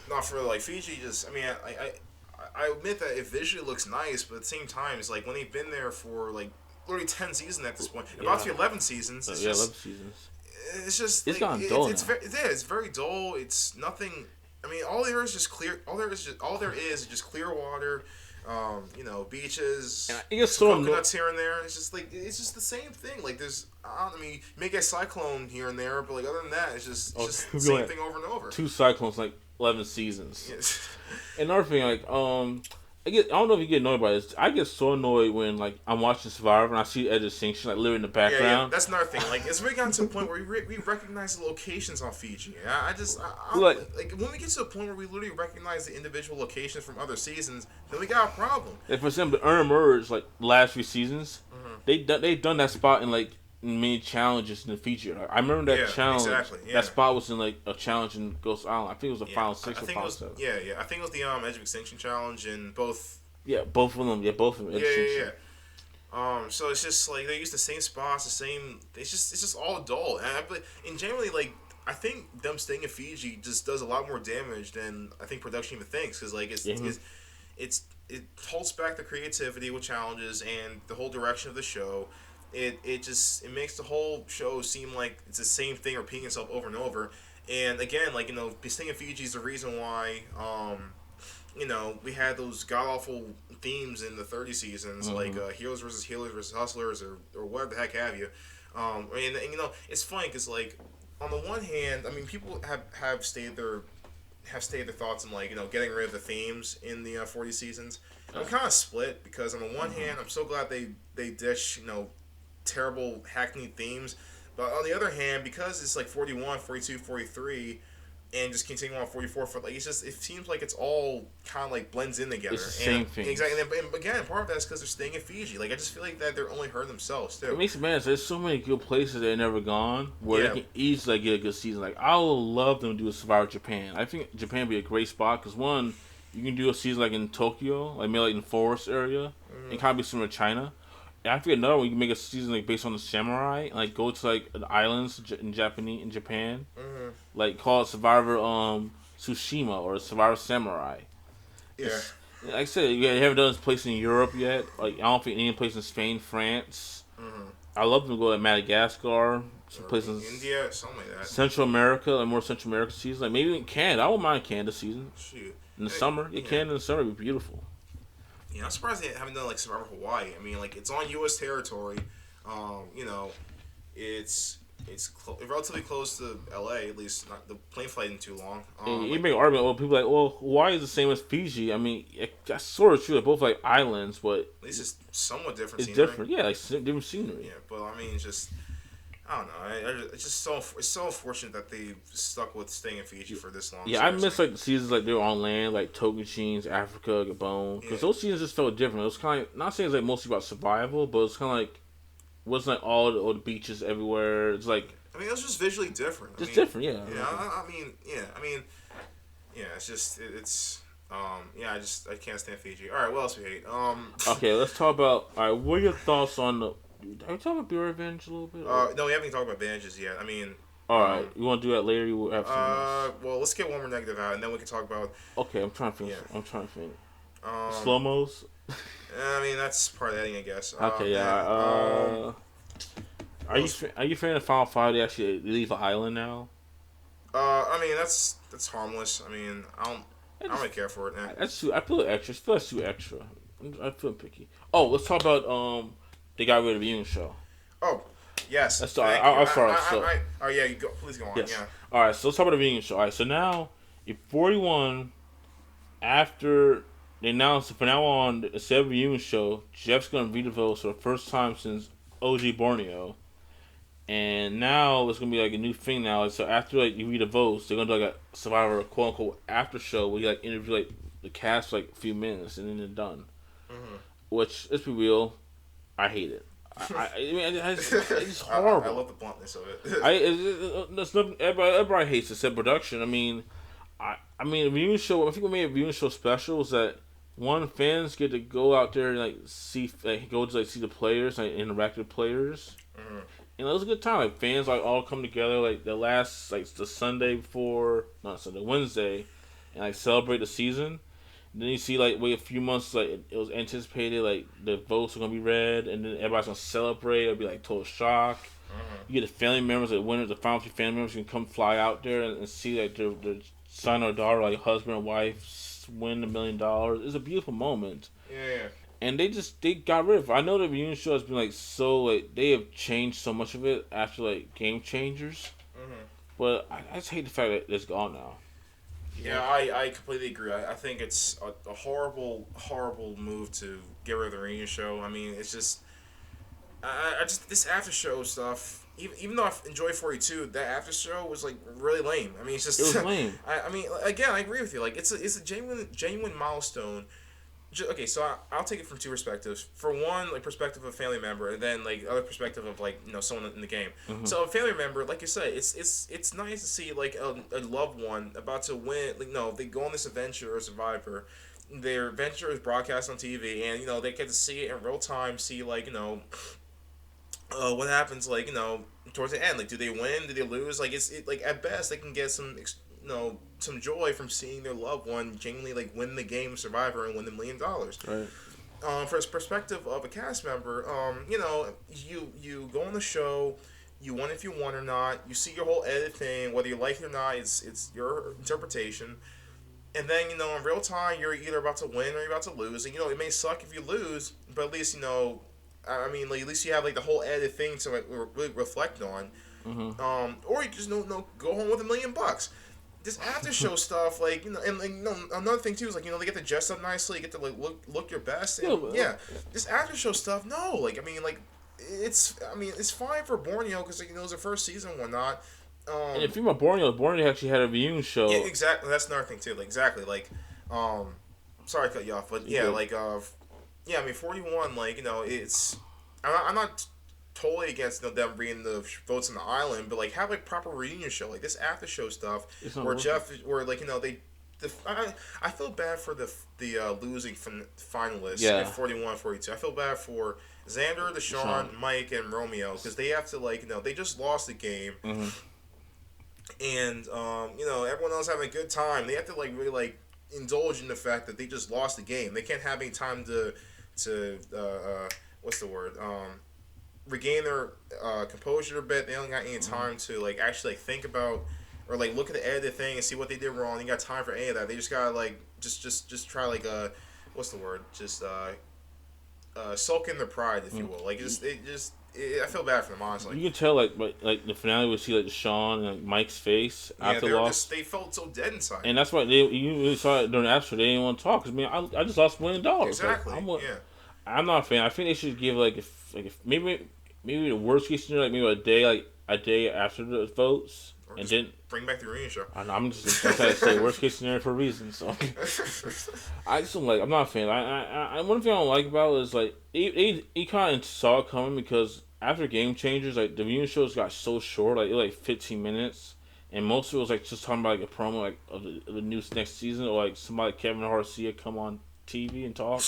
not for like Fiji. Just I mean, I admit that it visually looks nice, but at the same time, it's like when they've been there for like literally 10 seasons at this point, about to be 11 seasons. It's just 11 seasons. it's just It's like, gotten dull it's now. it's very dull. It's nothing. I mean, all there is just clear. All there is just clear water. Beaches. And it gets so coconuts here and there. It's just the same thing. Like there's, I mean, you may get cyclone here and there, but like other than that, it's just the same thing over and over. 2 cyclones like 11 seasons. Yes. Another thing, like I don't know if you get annoyed by this. I get so annoyed when like I'm watching Survivor and I see Edge of Extinction like literally in the background. Yeah, that's another thing. Like it's really gotten to a point where we recognize the locations on Fiji. Like when we get to a point where we literally recognize the individual locations from other seasons, then we got a problem. Like for example, the Earn Emerge like the last few seasons, they've done that spot in like many challenges in the feature. Like, I remember that challenge. Exactly, yeah. That spot was in like a challenge in Ghost Island. I think it was the Yeah, final 6 I or think final it was, 7. yeah. I think it was the Edge of Extinction challenge in both. Yeah, both of them. Yeah, both of them. Yeah. So it's just like they use the same spots, the same. It's just all dull, and generally like I think them staying in Fiji just does a lot more damage than I think production even thinks because like it holds back the creativity with challenges and the whole direction of the show. It makes the whole show seem like it's the same thing repeating itself over and over. And again, like staying in Fiji is the reason why we had those god awful themes in the 30 seasons, like heroes versus hustlers, or whatever the heck have you. And it's funny because like on the one hand, I mean people have stated their thoughts on like getting rid of the themes in the 40 seasons. I'm kind of split because on the one hand, I'm so glad they dish terrible hackneyed themes, but on the other hand, because it's like 41, 42, 43, and just continuing on 44, like it seems like it's all kind of like blends in together. It's the same thing. Exactly. And again, part of that is because they're staying in Fiji. Like I just feel like that they're only hurting themselves too. It makes me mad. There's so many good places they've never gone where they can easily get a good season. Like I would love them to do a Survivor Japan. I think Japan would be a great spot because one, you can do a season like in Tokyo, like maybe like in the forest area, and kind of be similar to China. And I think another one you can make a season like based on the samurai, and, like go to like the islands in Japan, like call it Survivor Tsushima or Survivor Samurai. Yeah. Like I said, you haven't done this place in Europe yet. Like I don't think any place in Spain, France. I love them to go to Madagascar, some places India, something like that. Central America, like more Central American season. Like maybe in Canada. I wouldn't mind Canada season. Shoot. In the summer. Canada in the summer would be beautiful. Yeah, I'm surprised they haven't done like Survivor Hawaii. I mean, like it's on U.S. territory. It's relatively close to L.A. At least not the plane flight isn't too long. You make an argument. Well, people are like, well, Hawaii is the same as Fiji. I mean, that's sort of true. They're both like islands, but at least it's somewhat different. It's scenery. different. Yeah, like different scenery. Yeah, but I mean, just I don't know. It's just it's so unfortunate that they stuck with staying in Fiji for this long. Yeah, I miss Seriously. like the seasons like they were on land, like Tocantins, Africa, Gabon, because Yeah. those seasons just felt different. It was kind of not saying it's like mostly about survival, but it's kind of like wasn't like all the beaches everywhere. It's like I mean, it was just visually different. I just mean, different, yeah. yeah. Like, I mean, yeah. I mean, yeah. It's just it's. Yeah. I can't stand Fiji. All right. What else we hate? okay, let's talk about. All right, what are your thoughts on the? Are we talking about Bureau Revenge a little bit? No, we haven't even talked about bandages yet. I mean, All right, um, you want to do that later? You will have something else. well, let's get one more negative out, and then we can talk about. Okay, I'm trying to think. Yeah. I'm trying to think. Um, Slow mos. I mean, that's part of editing, I guess. Okay, yeah. Man, Are you a fan of Final Five? They actually leave an island now. I mean, that's harmless. I mean, I don't really care for it, man. That's too. I feel extra. I feel that's too extra. I feel picky. Oh, let's talk about they got rid of the Union show. Oh, yes. Let's start. Thank you. I'll start. So Oh yeah, you go. Please go on. yes. Yeah. All right. So let's talk about the Union show. All right. So now, if 41, after they announced that from now on, instead of a Union show, Jeff's gonna read the votes for the first time since OG Borneo. And now it's gonna be like a new thing now. So after like you read the votes, they're gonna do like a Survivor quote unquote after show where you like interview like the cast for like a few minutes and then they're done. Mm-hmm. Which let's be real, I hate it. I mean it's horrible. I love the bluntness of it. That's nothing. Everybody hates it. Except production. I mean a viewing show. I think what made a viewing show special is that one fans get to go out there and like see go to like see the players like interact with players. Mm-hmm. And it was a good time. Like fans like all come together like the last like the Sunday before not Sunday Wednesday, and like celebrate the season. And then you see like wait a few months like it was anticipated like the votes are gonna be read, and then everybody's gonna celebrate. It'll be like total shock. Mm-hmm. You get the family members, like winners, the final two family members can come fly out there and see like their son or daughter, like husband or wife, win $1 million. It's a beautiful moment. Yeah. And they got rid of it. I know the reunion show has been like so like they have changed so much of it after like Game Changers, Mm-hmm. but I just hate the fact that it's gone now. Yeah, I completely agree. I think it's a horrible, horrible move to get rid of the reunion show. I mean, it's just, I just this after show stuff. Even though I enjoy 42, that after show was like really lame. I mean, it's just It was lame. I mean, again, I agree with you. Like, it's a genuine milestone. Okay, so I'll take it from two perspectives. For one, like perspective of a family member, and then like other perspective of like someone in the game. Mm-hmm. So a family member, like you said, it's nice to see like a loved one about to win. Like no, they go on this adventure or Survivor. Their adventure is broadcast on TV, and they get to see it in real time. See like what happens like towards the end. Like do they win? Do they lose? Like like at best they can get some joy from seeing their loved one genuinely like win the game Survivor and win $1 million. Right. For the perspective of a cast member, you go on the show, you win if you won or not. You see your whole edit thing, whether you like it or not. It's your interpretation. And then in real time, you're either about to win or you're about to lose. And it may suck if you lose, but at least I mean, like, at least you have like the whole edit thing to like really reflect on. Mm-hmm. Or you just no go home with $1 million. This after show stuff, like and like another thing too is like they get to dress up nicely, you get to like look your best, and this after show stuff, no, like I mean it's fine for Borneo because like, it was their first season and whatnot. And if you're about Borneo actually had a reunion show. Yeah, exactly. That's another thing too. Like exactly, like sorry to cut you off, but yeah, like yeah, I mean 41, like it's I'm not totally against them bringing the votes on the island, but like have like proper reunion show, like this after show stuff where where like I feel bad for the losing from finalists at 41, 42. I feel bad for Xander, Deshaun, Mike, and Romeo because they have to like they just lost the game, mm-hmm. and everyone else having a good time. They have to like really like indulge in the fact that they just lost the game. They can't have any time to what's the word regain their composure a bit. They don't got any time to like actually like think about or like look at the edited thing and see what they did wrong. They got time for any of that. They just gotta like just try like what's the word? Just sulk in their pride, if you will. Like I feel bad for them honestly. You can tell like the finale would see like Deshaun and like Mike's face after the loss. They felt so dead inside. And that's why you really saw it during the after. They didn't want to talk because I just lost $1 million. Exactly. Like, I'm not a fan. I think they should give maybe the worst case scenario, like maybe a day, like a day after the votes, Or and just then bring back the reunion show. I'm just trying to say worst case scenario for a reason. So I just don't like. I'm not a fan. One thing I don't like about it is like he kind of saw it coming because after Game Changers, like the reunion shows got so short, like it was like 15 minutes, and most of it was like just talking about like a promo like of the new next season or like somebody like Kevin Garcia come on TV and talk.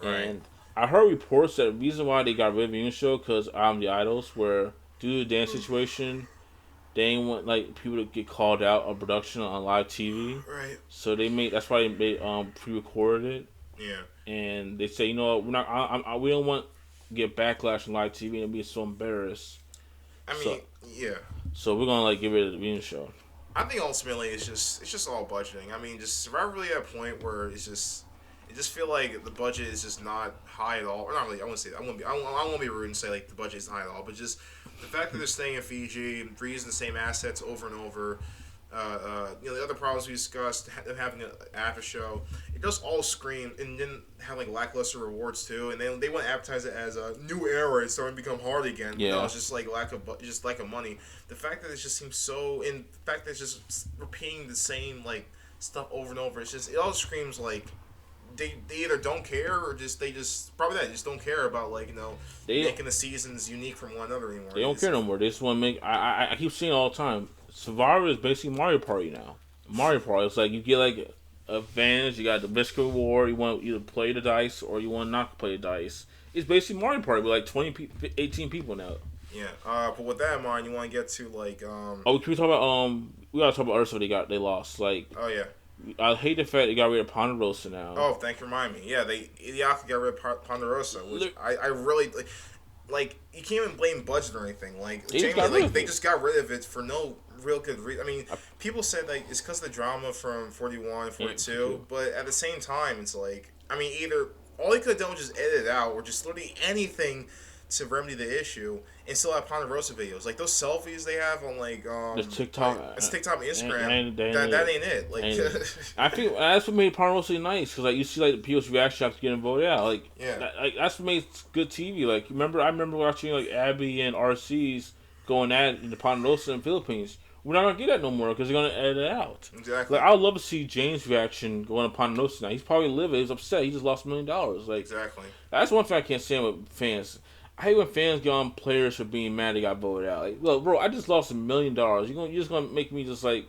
Right. And I heard reports that the reason why they got rid of the reunion show because I'm the Idols, where due to the dance situation, they ain't want like people to get called out of production on live TV. Right. So they made that's why they pre-recorded it, Yeah. and they say, you know what, we're not. We don't want to get backlash on live TV and be so embarrassed. I mean, So yeah. so we're gonna like get rid of the reunion show. I think ultimately it's just all budgeting. I mean, just Survivor really at a point where it just feel like the budget is just not high at all. Or not really. I wouldn't say that. I won't be rude and say like the budget is high at all. But just the fact that they're staying in Fiji, reusing the same assets over and over. The other problems we discussed, them having an after show, it does all scream, and then have like lackluster rewards too, and they want to advertise it as a new era. It's starting to become hard again. Yeah. No, it's just like lack of money. The fact that it just seems so, and the fact that it's just repeating the same like stuff over and over. It all screams like they either don't care or they just don't care about making the seasons unique from one another anymore. They don't care no more. They just want to make. I keep seeing it all the time. Survivor is basically Mario Party now. Mario Party. It's like you get like advantage. You got the biscuit reward. You want to either play the dice or you want not to play the dice. It's basically Mario Party with like 18 people now. Yeah. But with that in mind, you want to get to like. Oh, can we talk about We gotta talk about Ursa. They lost. Like. Oh yeah. I hate the fact they got rid of Ponderosa now. Oh, thank you for reminding me. Yeah, they idiotically got rid of Ponderosa, which I really like. You can't even blame budget or anything. Like They Jamie, they just got rid of it for no real good reason. I mean, people said like it's because of the drama from 41, 42, but at the same time, it's like I mean, either all they could have done was just edit it out, or just literally anything to remedy the issue, and still have Ponderosa videos. Like those selfies they have on the TikTok, it's TikTok, and Instagram. That ain't it. Like I think that's what made Ponderosa nice because like you see like the people's reaction after getting voted out. Like that's what made good TV. Like I remember watching like Abby and RC's going at the Ponderosa in the Philippines. We're not gonna get that no more because they're gonna edit it out. Exactly. Like I would love to see James' reaction going to Ponderosa now. He's probably livid. He's upset. He just lost $1 million. Like exactly. That's one thing I can't stand with fans. I hate when fans get on players for being mad they got voted out. Like, look, bro, I just lost $1 million. You're just gonna make me just like,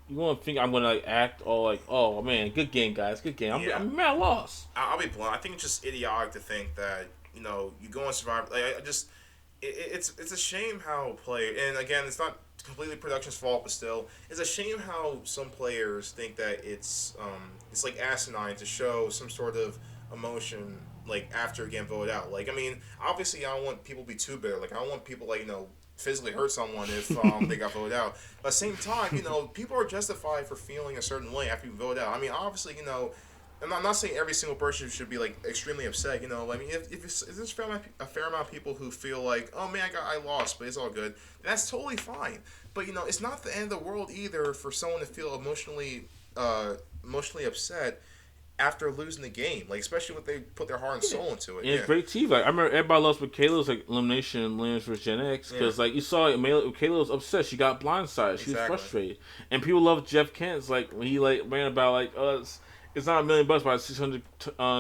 you gonna think I'm gonna like act all like, oh man, good game, guys, good game. I'm mad I lost. I'll be blunt. I think it's just idiotic to think that you go and survive. Like it's a shame how and again, it's not completely production's fault, but still, it's a shame how some players think that it's like asinine to show some sort of emotion like after getting voted out. Like I mean, obviously I don't want people to be too bitter. Like I don't want people physically hurt someone if they got voted out. But at the same time, people are justified for feeling a certain way after you vote out. I mean, obviously, I'm not saying every single person should be like extremely upset. I mean, if there's a fair amount of people who feel like, oh man, I lost, but it's all good, that's totally fine. But it's not the end of the world either for someone to feel emotionally upset after losing the game, like especially when they put their heart and soul into it. And it's great TV. Like I remember everybody loves Michaela's like elimination in Lineage vs Gen X because like you saw it, Michaela was upset. She got blindsided. She was frustrated, and people love Jeff Kent's like when he like ran about like it's not $1 million, but it's 600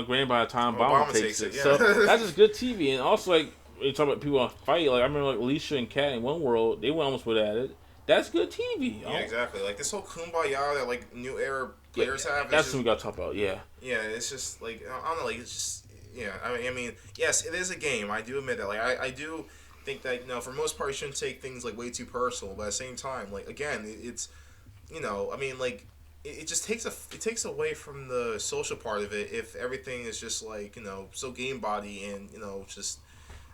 grand by the time Obama takes it. Yeah. So that's just good TV. And also like when you talk about people on fight, like I remember like Alicia and Kat in One World, they went almost with at it. That's good TV. Yeah, exactly. Like this whole kumbaya that like new era players have. That's what we got to talk about. Yeah. Yeah, it's just like I don't know. Like it's just I mean, yes, it is a game. I do admit that. Like I do think that for the most part, you shouldn't take things like way too personal. But at the same time, like again, it's I mean, like it just takes away from the social part of it if everything is just like so game body and just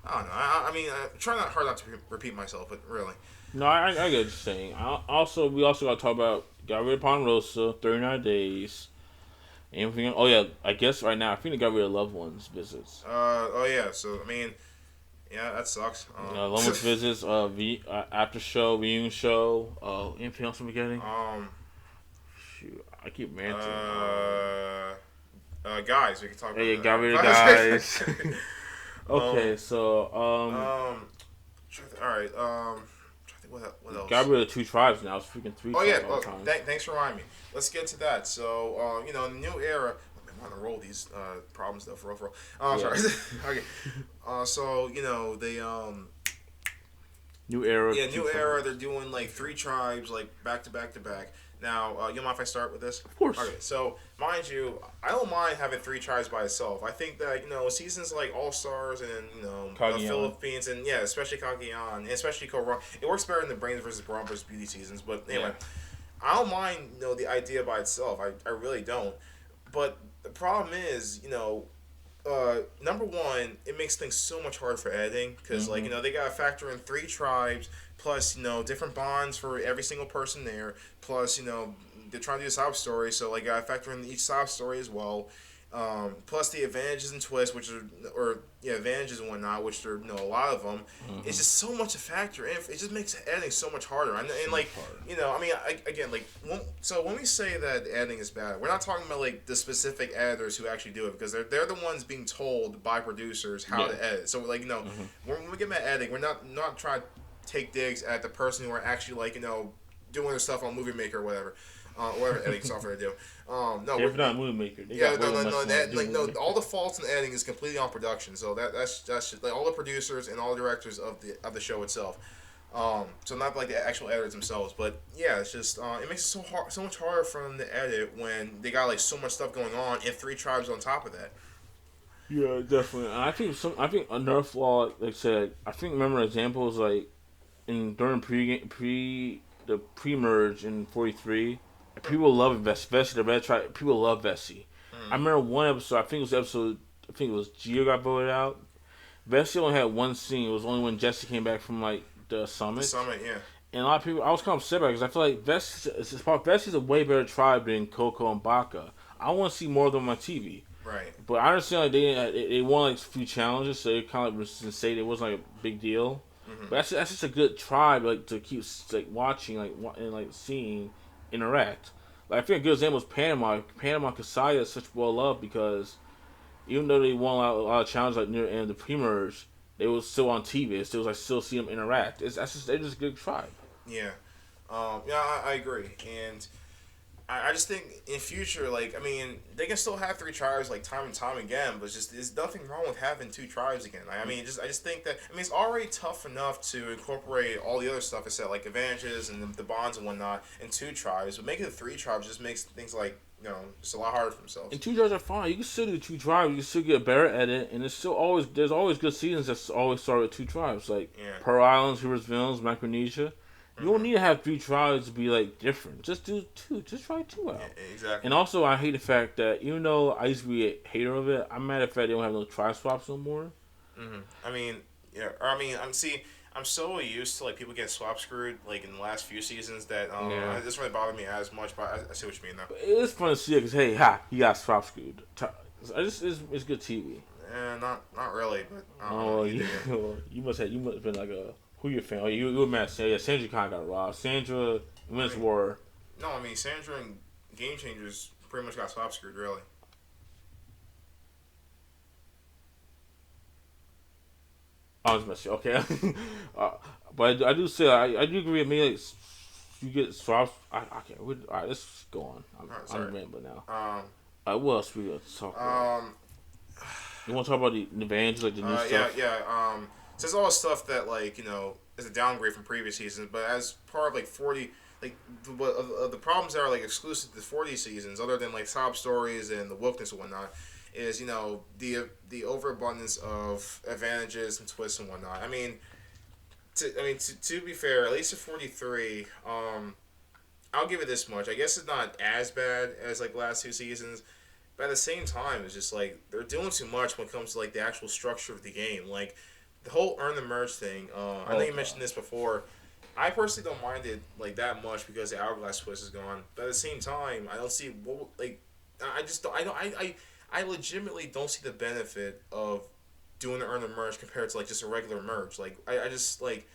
I don't know. I mean, I try hard not to repeat myself, but really. No, I get what you're saying. We also got to talk about got rid of Ponderosa, 39 days. Anything? Oh yeah, I guess right now I think they got rid of loved ones visits. Oh yeah. So I mean, yeah, that sucks. Loved ones visits. After show, reunion show. Anything else I'm forgetting? Shoot, I keep ranting. Guys, we can talk about. Yeah, got rid of guys. Okay, so All right. Trying to think what Got else. rid of two tribes now. It's freaking three Oh yeah. tribes all the time. Thanks for reminding me. Let's get to that. So, in the new era. I'm on a roll these problems though for real. Yeah. Sorry. Okay. So they New era. yeah, Two new era. tribes. They're doing like three tribes, like back to back to back. Now, you mind if I start with this? Of course. Okay, so mind you, I don't mind having three tribes by itself. I think that seasons like All Stars and the Cagayan. Philippines and yeah, especially Cagayan, and especially Coron, it works better in the Brains versus Brawn versus Beauty seasons. But anyway, Yeah. I don't mind the idea by itself. I really don't. But the problem is number one, it makes things so much harder for editing because Mm-hmm. they gotta factor in three tribes plus different bonds for every single person there. Plus they're trying to do a sob story, so like gotta factor in each sob story as well. Plus the advantages and twists, which are or yeah advantages and whatnot, which are a lot of them. Mm-hmm. It's just so much to factor in. It just makes editing so much harder. And So like much harder. I mean, again, like when we say that editing is bad, we're not talking about like the specific editors who actually do it because they're the ones being told by producers how Yeah. to edit. So like Mm-hmm. when we get at editing, we're not trying to take digs at the person who are actually like doing their stuff on Movie Maker or whatever. Whatever editing software they do. No, They're not a movie maker. They yeah, got way no, more no, no, money to do like no. movie All maker. the faults in editing is completely on production. So that's just, like all the producers and all the directors of the show itself. So not like the actual editors themselves, but yeah, it's just it makes it so much harder for them to edit when they got like so much stuff going on and three tribes on top of that. Yeah, definitely. And I think another flaw, like I said, I think remember examples like in during the pre merge in 43, people love Vessi the red tribe. People love Vessi. I Mm. remember one episode. I think it was Gio got voted out. Vessi only had one scene. It was only when Jesse came back from like the The summit. summit, yeah, And a lot of people, I was kind of upset about it because I feel like Vessi's a way better tribe than Coco and Baca. I want to see more of them on TV. right. But I understand like they won like a few challenges, so it kind of was to say it wasn't like a big deal. Hmm. But that's just a good tribe like to keep like watching and like seeing interact. Like I think a good example was Panama. Panama Casaya is such well loved because even though they won a lot of challenges like near the end of the pre-merge, they was still on TV. It still was like still see them interact. They're just a good tribe. Yeah, yeah, I agree, and I just think in future, like I mean, they can still have three tribes like time and time again, but just there's nothing wrong with having two tribes again. Like, I mean, I just think that I mean it's already tough enough to incorporate all the other stuff I said like advantages and the bonds and whatnot in two tribes, but making it three tribes just makes things like just a lot harder for themselves. And two tribes are fine. You can still do two tribes. You can still get a better edit, and there's always good seasons that always start with two tribes, like Yeah. Pearl Islands, Rivers Villains, Micronesia. You don't Hmm. need to have three tribes to be like different. Just do two. Just try two out. Yeah, exactly. And also, I hate the fact that even though I used to be a hater of it, I'm mad at the fact they don't have no tri swaps no more. I mean, yeah. Or I mean, I'm so used to like people getting swap screwed like in the last few seasons that Yeah. it doesn't really bother me as much. But I see what you mean though. But it's fun to see it because hey, ha, you got swap screwed. It's good TV. Not really, but I don't know Oh, either. you must have been like a who you fan? Oh, you were mad. Yeah, Sandra kind of got robbed. Sandra Women's Right. War. No, I mean Sandra and Game Changers pretty much got swap screwed, really. I was messing. Okay, but I do say I do agree with me. Like, you get swaps. I can't. All right, let's go on. Alright, I'm sorry. rambling now. Um, What else we got to talk about? um, You want to talk about the advantages, like the new yeah, stuff? yeah. So there's all this stuff that like is a downgrade from previous seasons, but as part of like 40, like the problems that are like exclusive to 40 seasons, other than like sob stories and the wokeness and whatnot, is the overabundance of advantages and twists and whatnot. I mean, to be fair, at least at 43, I'll give it this much. I guess it's not as bad as like last two seasons, but at the same time, it's just like they're doing too much when it comes to like the actual structure of the game. Like the whole earn the merge thing. I know you mentioned this before. I personally don't mind it like that much because the hourglass twist is gone. But at the same time, I don't see what like I just don't I legitimately don't see the benefit of doing the earn the merge compared to like just a regular merge. Like I just like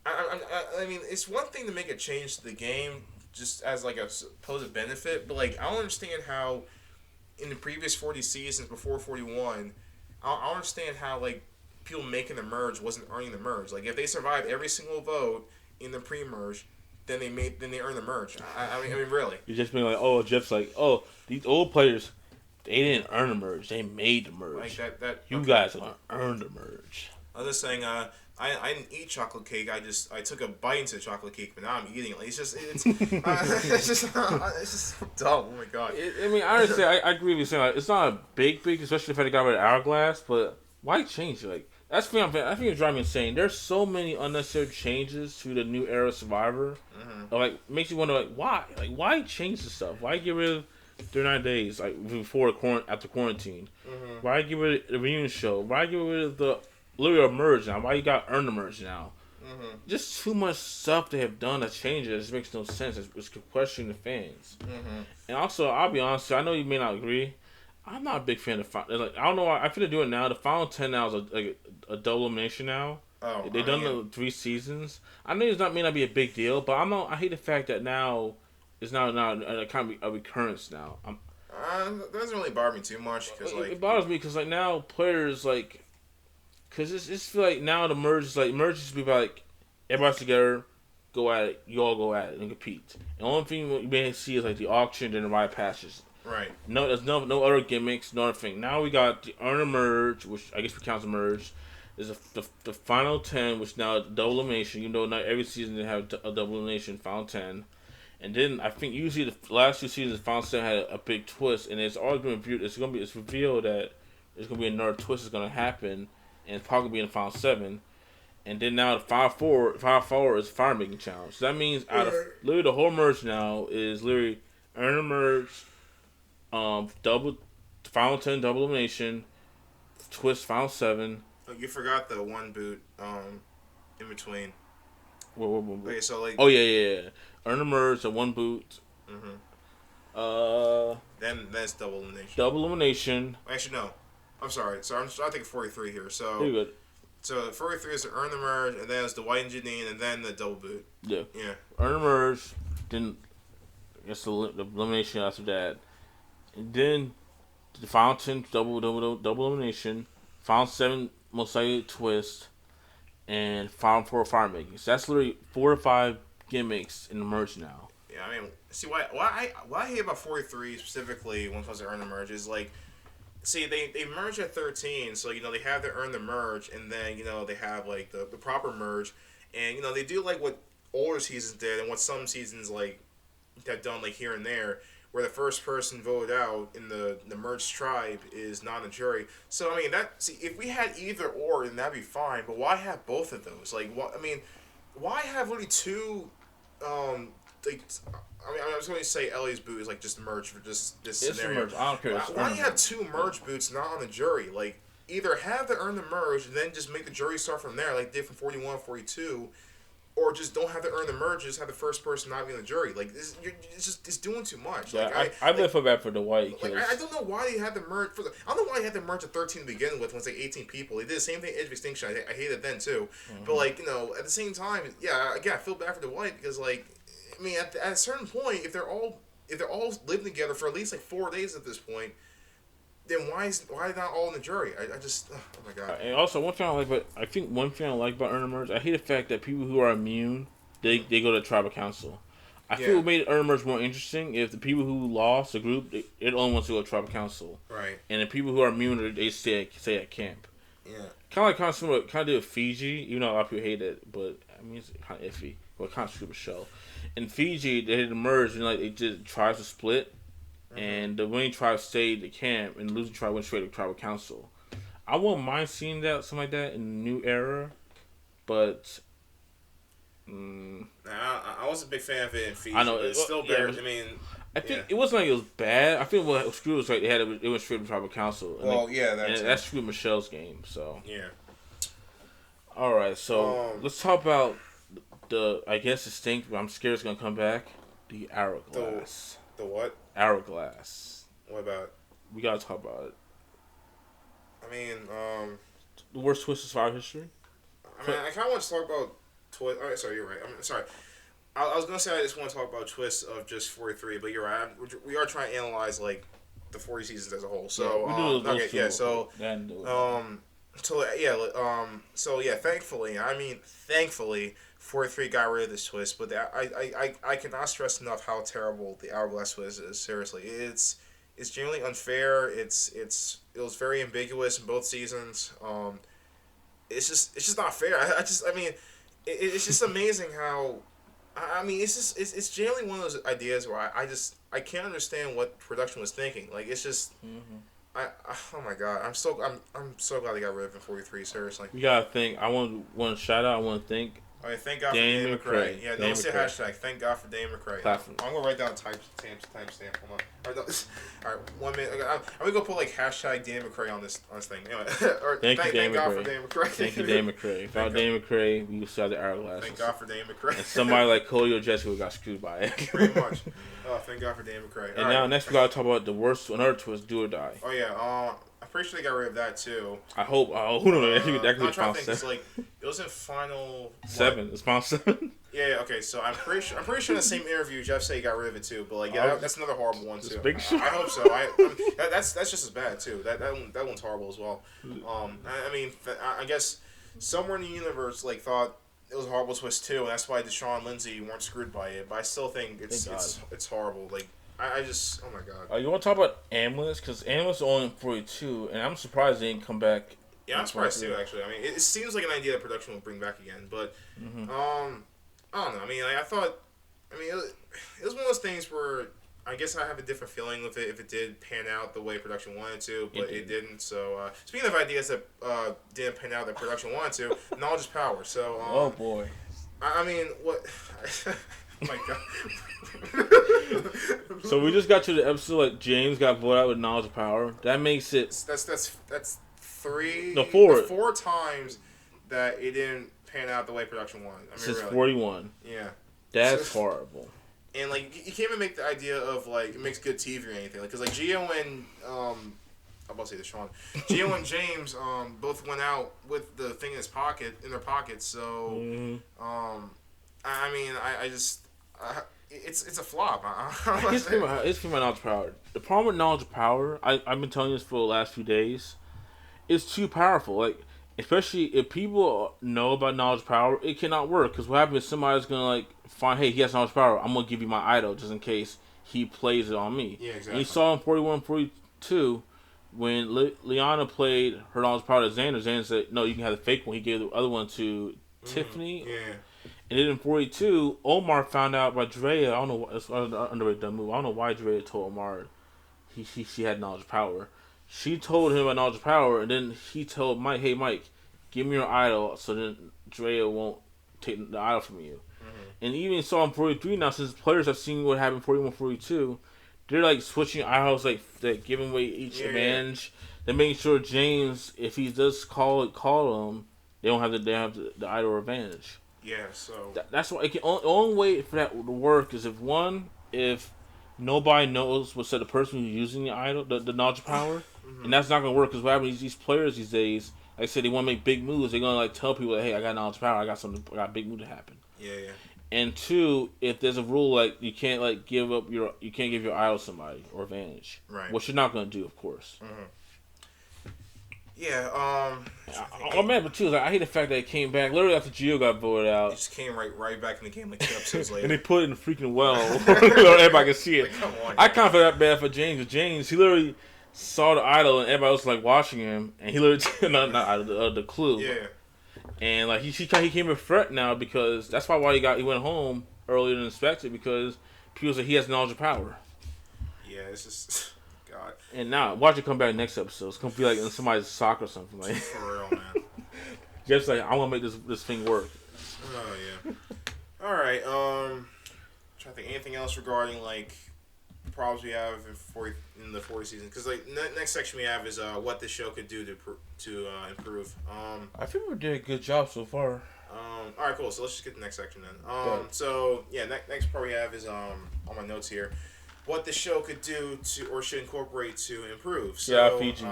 I mean it's one thing to make a change to the game just as like a supposed benefit, but like I don't understand how in the previous 40 seasons before 41, I don't understand how like people making the merge wasn't earning the merge. Like if they survived every single vote in the pre-merge, then they earned the merge. I mean, really. You're just being like, oh, Jeff's like, oh, these old players, they didn't earn the merge. They made the merge. Like that. You Okay. guys are gonna earn the merge. I was just saying, I didn't eat chocolate cake. I took a bite into the chocolate cake, but now I'm eating it. Like, it's just it's just dumb. Oh my god. I mean, honestly, I agree with you saying like, it's not a big, especially if I got rid of Hourglass. But why change it? Like that's the thing. I think it's driving me insane. There's so many unnecessary changes to the new era Survivor. Mm-hmm. Like makes you wonder like why? Like why change the stuff? Why get rid of 39 days like before after quarantine? Mm-hmm. Why get rid of the reunion show? Why get rid of the literally merge now? Why you got earn the merge now? Mm-hmm. Just too much stuff they have done that changes. It just makes no sense. It's questioning the fans. Mm-hmm. And also, I'll be honest. I know you may not agree. I'm not a big fan of like I don't know why I feel to do it now. The final 10 now is a double elimination now. Oh, They've done the 3 seasons. I know may not be a big deal, but I hate the fact that now it's now a kind of a recurrence now. That doesn't really bother me too much because like it bothers me because like now players like because it's feel like now the merge is like merge used to be like everybody's together, go at it, you all go at it and compete. And the only thing you may see is like the auction and the riot passes. right. No, there's no other gimmicks, no other thing. Now we got the earn a merge, which I guess we count as a merge. There's the final 10, which now is double elimination. You know, not every season they have a double elimination, final 10. And then I think usually the last 2 seasons, final 7 had a big twist, and it's always been reviewed. It's revealed that there's gonna be another twist that's gonna happen, and it's probably gonna be in the final 7. And then now the final four is fire making challenge. So that means out of literally the whole merge now is literally earn a merge, double final 10 double elimination, twist final 7. Oh, you forgot the one boot in between. Whoa. Okay, so like. Oh yeah. Earn a merge, a one boot. Mm-hmm. Then that's double elimination. Double elimination. Actually, no. I'm sorry. So I'm thinking 43 here. So. You're good. So 43 is to earn the merge, and then it's the white and Janine, and then the double boot. Yeah. Yeah. Earn a merge, then I guess the elimination after that, and then the final 10 double elimination, final 7 most likely twist, and final 4 fire making. So that's literally 4 or 5 gimmicks in the merge now. Yeah, I mean, see what I hate about 43 specifically when it comes to earn the merge is like. See, they merge at 13, so, you know, they have to earn the merge, and then, you know, they have, like, the proper merge, and, you know, they do, like, what older seasons did and what some seasons, like, have done, like, here and there, where the first person voted out in the merged tribe is not in the jury. So, I mean, if we had either or, then that'd be fine, but why have both of those? Like, why have really two, like... I mean, I was going to say Ellie's boot is like just merge for just this It's scenario. merge. I don't care. Why do you have 2 merge boots not on the jury? Like, either have to earn the merge and then just make the jury start from there, like they did from 41, 42, or just don't have to earn the merge, just have the first person not be in the jury. Like, it's doing too much. Yeah, like, I really feel bad for the white. Like, I don't know why they had to merge I don't know why they had to merge at 13 to begin with when it's like 18 people. They did the same thing at Edge of Extinction. I hated it then too. Mm-hmm. But like, you know, at the same time, yeah, again, I feel bad for the white because like. I mean, at a certain point, if they're all living together for at least like 4 days at this point, then why not all in the jury? I just oh my god. And also one thing I like about Earn a Merge, I hate the fact that people who are immune they go to tribal council. I feel it made Earn a Merge more interesting if the people who lost the group it only wants to go to tribal council. Right. And the people who are immune they stay at camp. Yeah. Kind of did Fiji, even though a lot of people hate it, but I mean it's kind of iffy. Well, kind of stupid show. In Fiji, they had merged and like they just tribes to split, and the winning tribe stayed at camp, and the losing tribe went straight to tribal council. I wouldn't mind seeing something like that in the new era, but I was a big fan of it in Fiji. I know it's still better. Yeah, I mean, I think it wasn't like it was bad. I think what screwed was like it went straight to tribal council. And that screwed Michelle's game. So yeah. All right, so let's talk about. I guess the stink, but I'm scared it's gonna come back. The Hourglass. The what? Hourglass. What about? We gotta talk about it. I mean, the worst twist of Survivor history. I mean, I kind of want to talk about twist. Oh, sorry, you're right. I'm sorry. I was gonna say I just want to talk about twists of just 43, but you're right. We are trying to analyze like the 40 seasons as a whole. So thankfully, 43 got rid of this twist. But I cannot stress enough how terrible the hourglass twist is. Seriously, it's genuinely unfair. It was very ambiguous in both seasons. It's just not fair. It's just amazing how. I mean, it's generally one of those ideas where I can't understand what production was thinking. Like it's just oh my god, I'm so glad they got rid of him 43. Seriously. You gotta think. I want to shout out. I want to thank Oh, yeah, thank God Dan for Dan McCray. McCray. Yeah, Dan don't say McCray. hashtag. Thank God for Dan McCray. Platform. I'm gonna write down timestamp. Hold on. All right, all right, 1 minute. Okay, I'm gonna go put like hashtag Dan McCray on this thing. Anyway, or thank God for Dan McCray. Thank you, Dan McCray. Without Dan McCray, we used to have the hourglass. Thank God for Dan McCray. And somebody like Cody or Jessica got screwed by it. Pretty much. Oh, thank God for Dan McCray. And now next we gotta talk about the worst. Another twist, do or die. Oh yeah. I'm pretty sure they got rid of that too. I hope. Who knows? That could I'm be trying final to think. It's seven. like it was in final Seven. It's final seven. Yeah. Okay. So I'm pretty sure in the same interview Jeff said he got rid of it too. But like that's another horrible one too. Big Show. I hope so. That's just as bad too. That one's horrible as well. I guess somewhere in the universe like thought it was a horrible twist too, and that's why Deshaun and Lindsay weren't screwed by it. But I still think it's horrible. Like I just oh my god. You want to talk about Ambulance? Because Ambulance is only in 42, and I'm surprised they didn't come back. Yeah, I'm surprised too. Actually, I mean, it seems like an idea that production will bring back again, but I don't know. I mean, I thought, I mean, it was one of those things where I guess I have a different feeling with it if it did pan out the way production wanted to, but it didn't. So speaking of ideas that didn't pan out that production wanted to, knowledge is power. So Oh boy. I mean, what? Oh my god. So we just got to the episode like James got voted out with knowledge of power. That makes it That's three. No, four. Four times that it didn't pan out the way production wanted. I mean, since really. 41. Yeah. That's horrible. And like you can't even make the idea of like it makes good TV or anything. Like, cause like Gio and I'm about to say Deshaun, Gio and James both went out with the thing in their pockets. So I mean I just it's a flop. It's for my knowledge of power. The problem with knowledge of power, I've been telling you this for the last few days, it's too powerful. Like, especially if people know about knowledge of power, it cannot work. Because what happens is somebody's going to, like, find, hey, he has knowledge of power. I'm going to give you my idol just in case he plays it on me. Yeah, exactly. And you saw in 41, 42, when Liana played her knowledge of power to Xander, Xander said, no, you can have the fake one. He gave the other one to Tiffany. Yeah. And then in 42, Omar found out by Drea. I don't know. It's an underrated move. I don't know why Drea told Omar she had knowledge of power. She told him about knowledge of power, and then he told Mike, hey, Mike, give me your idol so then Drea won't take the idol from you. And even saw in 43 now, since players have seen what happened in 41, 42, they're like switching idols, like giving away each advantage. They're making sure James, if he does call them, they don't have the idol advantage. Yeah, so That's why the only way for that to work is if nobody knows what's the person who's using the idol, the knowledge of power, and that's not gonna work because what happens these players these days, like I said, they want to make big moves. They're gonna like tell people, that, hey, I got knowledge of power, I got a big move to happen. Yeah. And two, if there's a rule like you can't like give your idol to somebody or advantage, Right. Which you're not gonna do, of course. Yeah. I'm mad, but too, like, I hate the fact that it came back literally after Gio got voted out. It just came right back in the game like 2 episodes later. And they put it in the freaking well. Everybody can see it. Like, come on, I kind of feel that bad for James. But James, he literally saw the idol and everybody else was like watching him. And he literally, not idol, the clue. Yeah. And like he came in fret now because that's why he went home earlier than expected because people said he has knowledge of power. Yeah, it's just God. And now watch it come back next episode. It's gonna be like in somebody's sock or something like. For real, man. Just like I want to make this thing work. Oh yeah. All right. Trying to think anything else regarding like problems we have in the 40 season because like next section we have is what this show could do to improve. I think we did a good job so far. All right, cool. So let's just get the next section then. So yeah, next part we have is on my notes here, what the show could do to or should incorporate to improve. So, yeah, Fiji.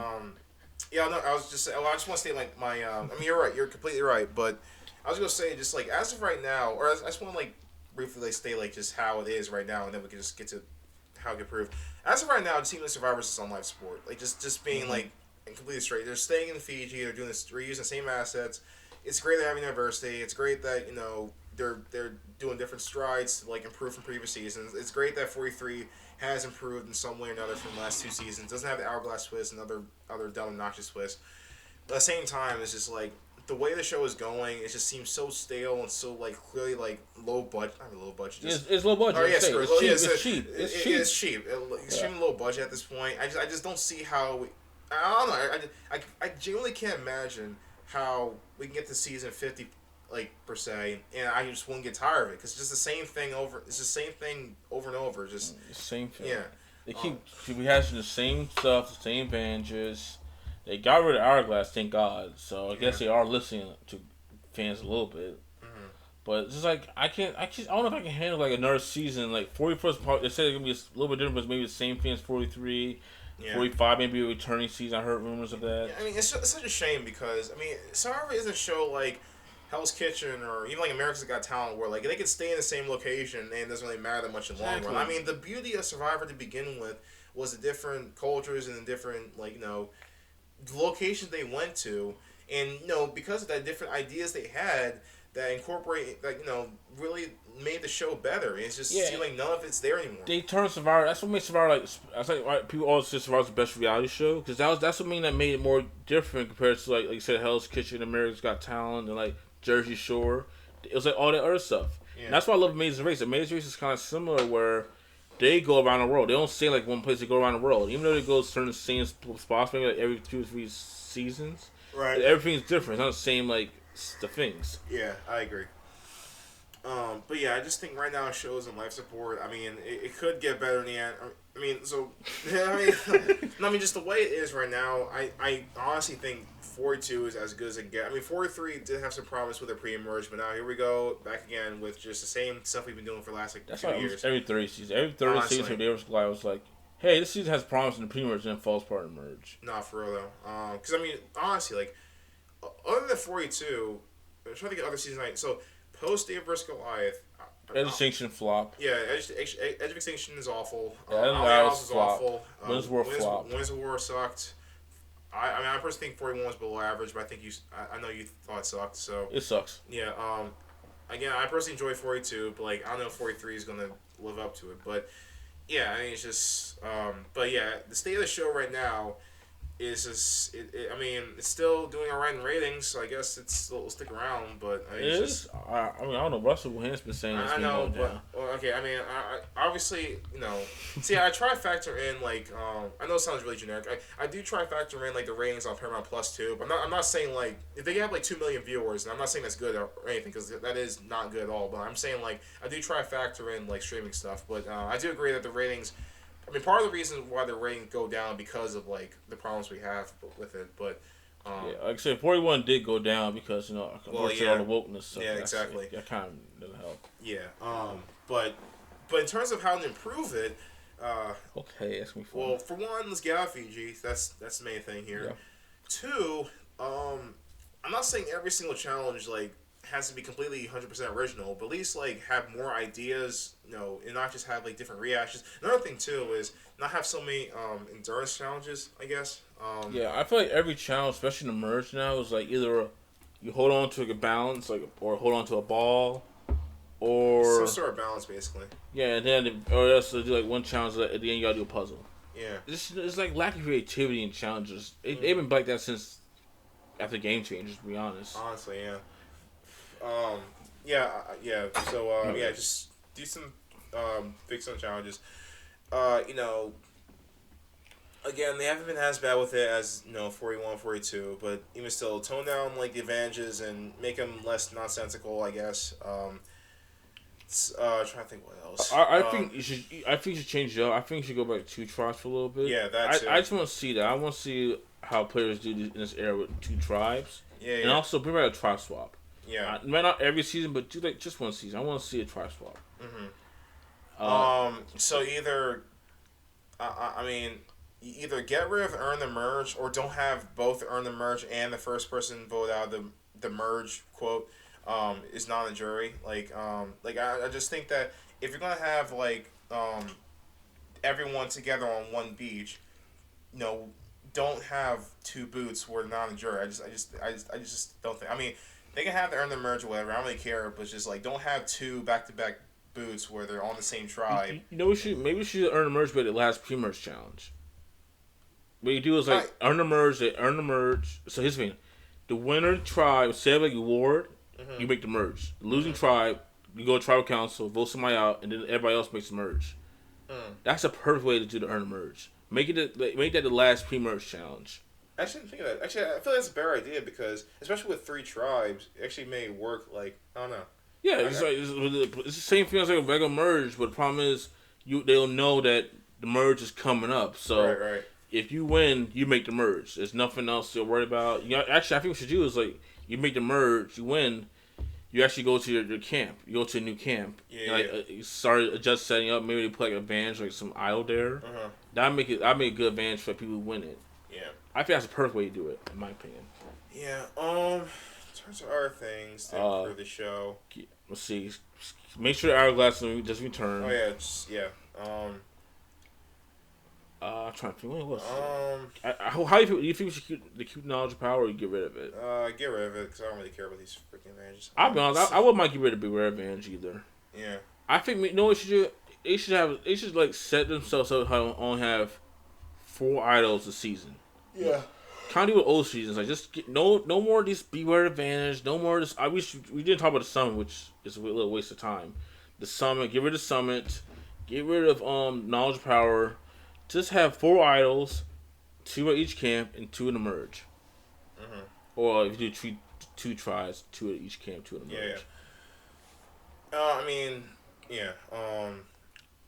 Yeah, no, I just want to state like my. I mean, you're right. You're completely right. But I was gonna say just like as of right now, or I just want to like briefly like state like just how it is right now, and then we can just get to how it can improve. As of right now, Team of Survivors is on live support. Like just being like and completely straight. They're staying in Fiji. They're doing this. They're using the same assets. It's great they're having diversity. It's great that they're doing different strides to like improve from previous seasons. It's great that 43 has improved in some way or another from the last two seasons. Doesn't have the hourglass twist and other dumb obnoxious twists. But at the same time, it's just like the way the show is going. It just seems so stale and so like clearly like low budget. I mean low budget. Just, It's low budget. oh yeah, It's screw it. cheap. Yeah, It's cheap. It's cheap. It's cheap. Extremely low budget at this point. I just don't see how we. I don't know. I genuinely can't imagine how we can get to season 50 like per se, and I just won't get tired of it because it's just the same thing over. It's the same thing over and over. Just Same thing. yeah. They keep rehashing the same stuff, the same bandages. They got rid of Hourglass, thank God. So I guess they are listening to fans a little bit. Mm-hmm. But it's just like I don't know if I can handle like another season. Like 41st part, they said it's gonna be a little bit different, but maybe the same fans 43, Yeah. 45, maybe a returning season. I heard rumors of that. I mean, it's such a shame because I mean, Survivor is a show like Hell's Kitchen or even like America's Got Talent where like they could stay in the same location and it doesn't really matter much in the long run. I mean, the beauty of Survivor to begin with was the different cultures and the different like locations they went to, and because of that different ideas they had that incorporate like really made the show better. It's just seems like none of it's there anymore. They turned Survivor. That's what makes Survivor like. I think right, people always say Survivor's the best reality show because that's what that made it more different compared to like you said Hell's Kitchen, America's Got Talent, and like Jersey Shore. It was like all that other stuff. Yeah. And that's why I love Amazing Race. Amazing Race is kind of similar where they go around the world. They don't stay like one place. They go around the world. Even though they go to certain same spots, maybe like every 2 or 3 seasons. Right. Everything's different. It's not the same like the things. Yeah, I agree. But yeah, I just think right now shows and life support. I mean, it could get better in the end. I mean, so I mean, just the way it is right now. I honestly think 42 is as good as it gets. I mean, 43 did have some promise with their pre-emerge, but now here we go back again with just the same stuff we've been doing for the last That's 2 years. Every 30 season, every 30 season, I was like, hey, this season has promise in the pre-emerge and then falls apart and merge. Nah, for real though. Because I mean, honestly, like other than 42, I'm trying to get other season 9. So post David vs Goliath. Edge of Extinction flop. Yeah, Edge of Extinction is awful. Outlaws is awful. Winds of War flop. Winds of War sucked. I mean, I personally think 41 was below average, but I think I know you thought it sucked. So it sucks. Yeah. Again, I personally enjoy 42, but like I don't know if 43 is gonna live up to it. But yeah, I mean, it's just. But yeah, the state of the show right now is just. I mean, it's still doing alright in ratings, so I guess it'll stick around. But I mean, it is. I mean, I don't know. Russell Wilson's been saying this. I know, but okay. I mean, I obviously, see, I try to factor in like, I know it sounds really generic. I do try to factor in like the ratings on Paramount Plus too, but I'm not saying like if they have like 2 million viewers, and I'm not saying that's good or anything because that is not good at all. But I'm saying like I do try to factor in like streaming stuff, but I do agree that the ratings. I mean, part of the reason why the ratings go down because of like the problems we have with it, but. Yeah, like I said, 41 did go down because all the wokeness stuff. Yeah, exactly. That kind of didn't help. Yeah. But in terms of how to improve it. Okay, that's me. Well, for one, let's get out of Fiji. That's the main thing here. Yeah. 2, I'm not saying every single challenge like has to be completely 100% original, but at least like have more ideas, and not just have like different reactions. Another thing too is not have so many endurance challenges, I guess. Yeah, I feel like every challenge, especially in the merge now, is like either you hold on to a balance, like or hold on to a ball, or some sort of balance, basically. Yeah, and then or else they do like one challenge at the end you gotta do a puzzle. Yeah, it's like lack of creativity in challenges. They've been like that since after Game Changers, to be honest. Honestly, yeah. Yeah. So yeah, just do some fix some challenges. Again, they haven't been as bad with it as 41, 42, but even still, tone down like the advantages and make them less nonsensical, I guess. Trying to think what else. I think you should. I think you should change it up. I think you should go back to 2 tribes for a little bit. Yeah, that's it. I just want to see that. I want to see how players do this in this era with 2 tribes. Yeah. And also bring back a tribe swap. Yeah. Might not every season, but do like just one season. I want to see a tribe swap. Mm-hmm. So either, I mean, you either get rid of earn the merge or don't have both earn the merge and the first person vote out of the merge quote is not a jury. I just think that if you're gonna have like everyone together on one beach, don't have two boots where they're not a jury. I just don't think. I mean, they can have to earn the merge or whatever. I don't really care, but just like don't have two back to back boots where they're on the same tribe. You know, maybe we should earn a merge by the last pre-merge challenge. What you do is like earn the merge. They earn the merge. So here's the thing: the winner tribe, say like award, you make the merge. The losing tribe, you go to tribal council, vote somebody out, and then everybody else makes the merge. That's a perfect way to do the earn the merge. Make that the last pre-merge challenge. I shouldn't think of that. Actually, I feel that's a better idea because, especially with three tribes, it actually may work. Like I don't know. Yeah, it's the same thing as like a regular merge, but the problem is they'll know that the merge is coming up. So Right. if you win, you make the merge. There's nothing else to worry about. You know, actually, I think what you should do is like you make the merge, you win, you actually go to your camp. You go to a new camp. Yeah. And, like you start just setting up. Maybe they put like an advantage, like some idol there. That make a good advantage for people who win it. Yeah. I think that's the perfect way to do it, in my opinion. Yeah. In terms of other things to improve the show. Let's see. Make sure the hourglass doesn't return. Oh yeah. Yeah. I'm trying to think. What was how do you think we should keep the cute knowledge of power or you get rid of it? Get rid of it because I don't really care about these freaking advantages. I'll be honest. I wouldn't mind get rid of Beware Advantage either. Yeah. I think you know what should do. They should like set themselves up how to only have 4 idols a season. Yeah. Kind of do with old seasons. Like just no more of this Beware Advantage. No more of this. I wish we didn't talk about the summit, which is a little waste of time. The summit. Get rid of summit. Get rid of knowledge of power. Just have 4 idols, 2 at each camp, and 2 in the merge. Or if you do 2 tries, 2 at each camp, 2 in the merge. I mean, yeah.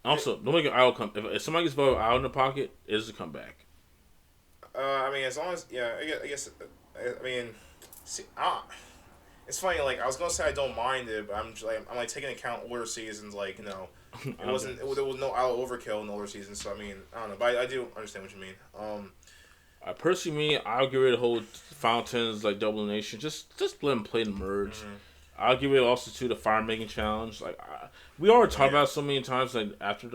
Also, don't make an idol come. If somebody gets voted out in the pocket, it is a comeback. I mean, as long as I guess. I mean, see, it's funny. Like I was gonna say, I don't mind it, but I'm taking into account older seasons. Like there was no idol overkill in older seasons. So I mean, I don't know, but I do understand what you mean. Personally, I'll get rid of the whole fountains like double nation. Just let them play the merge. I'll give it also to the fire making challenge. Like we already talked about it so many times. Like after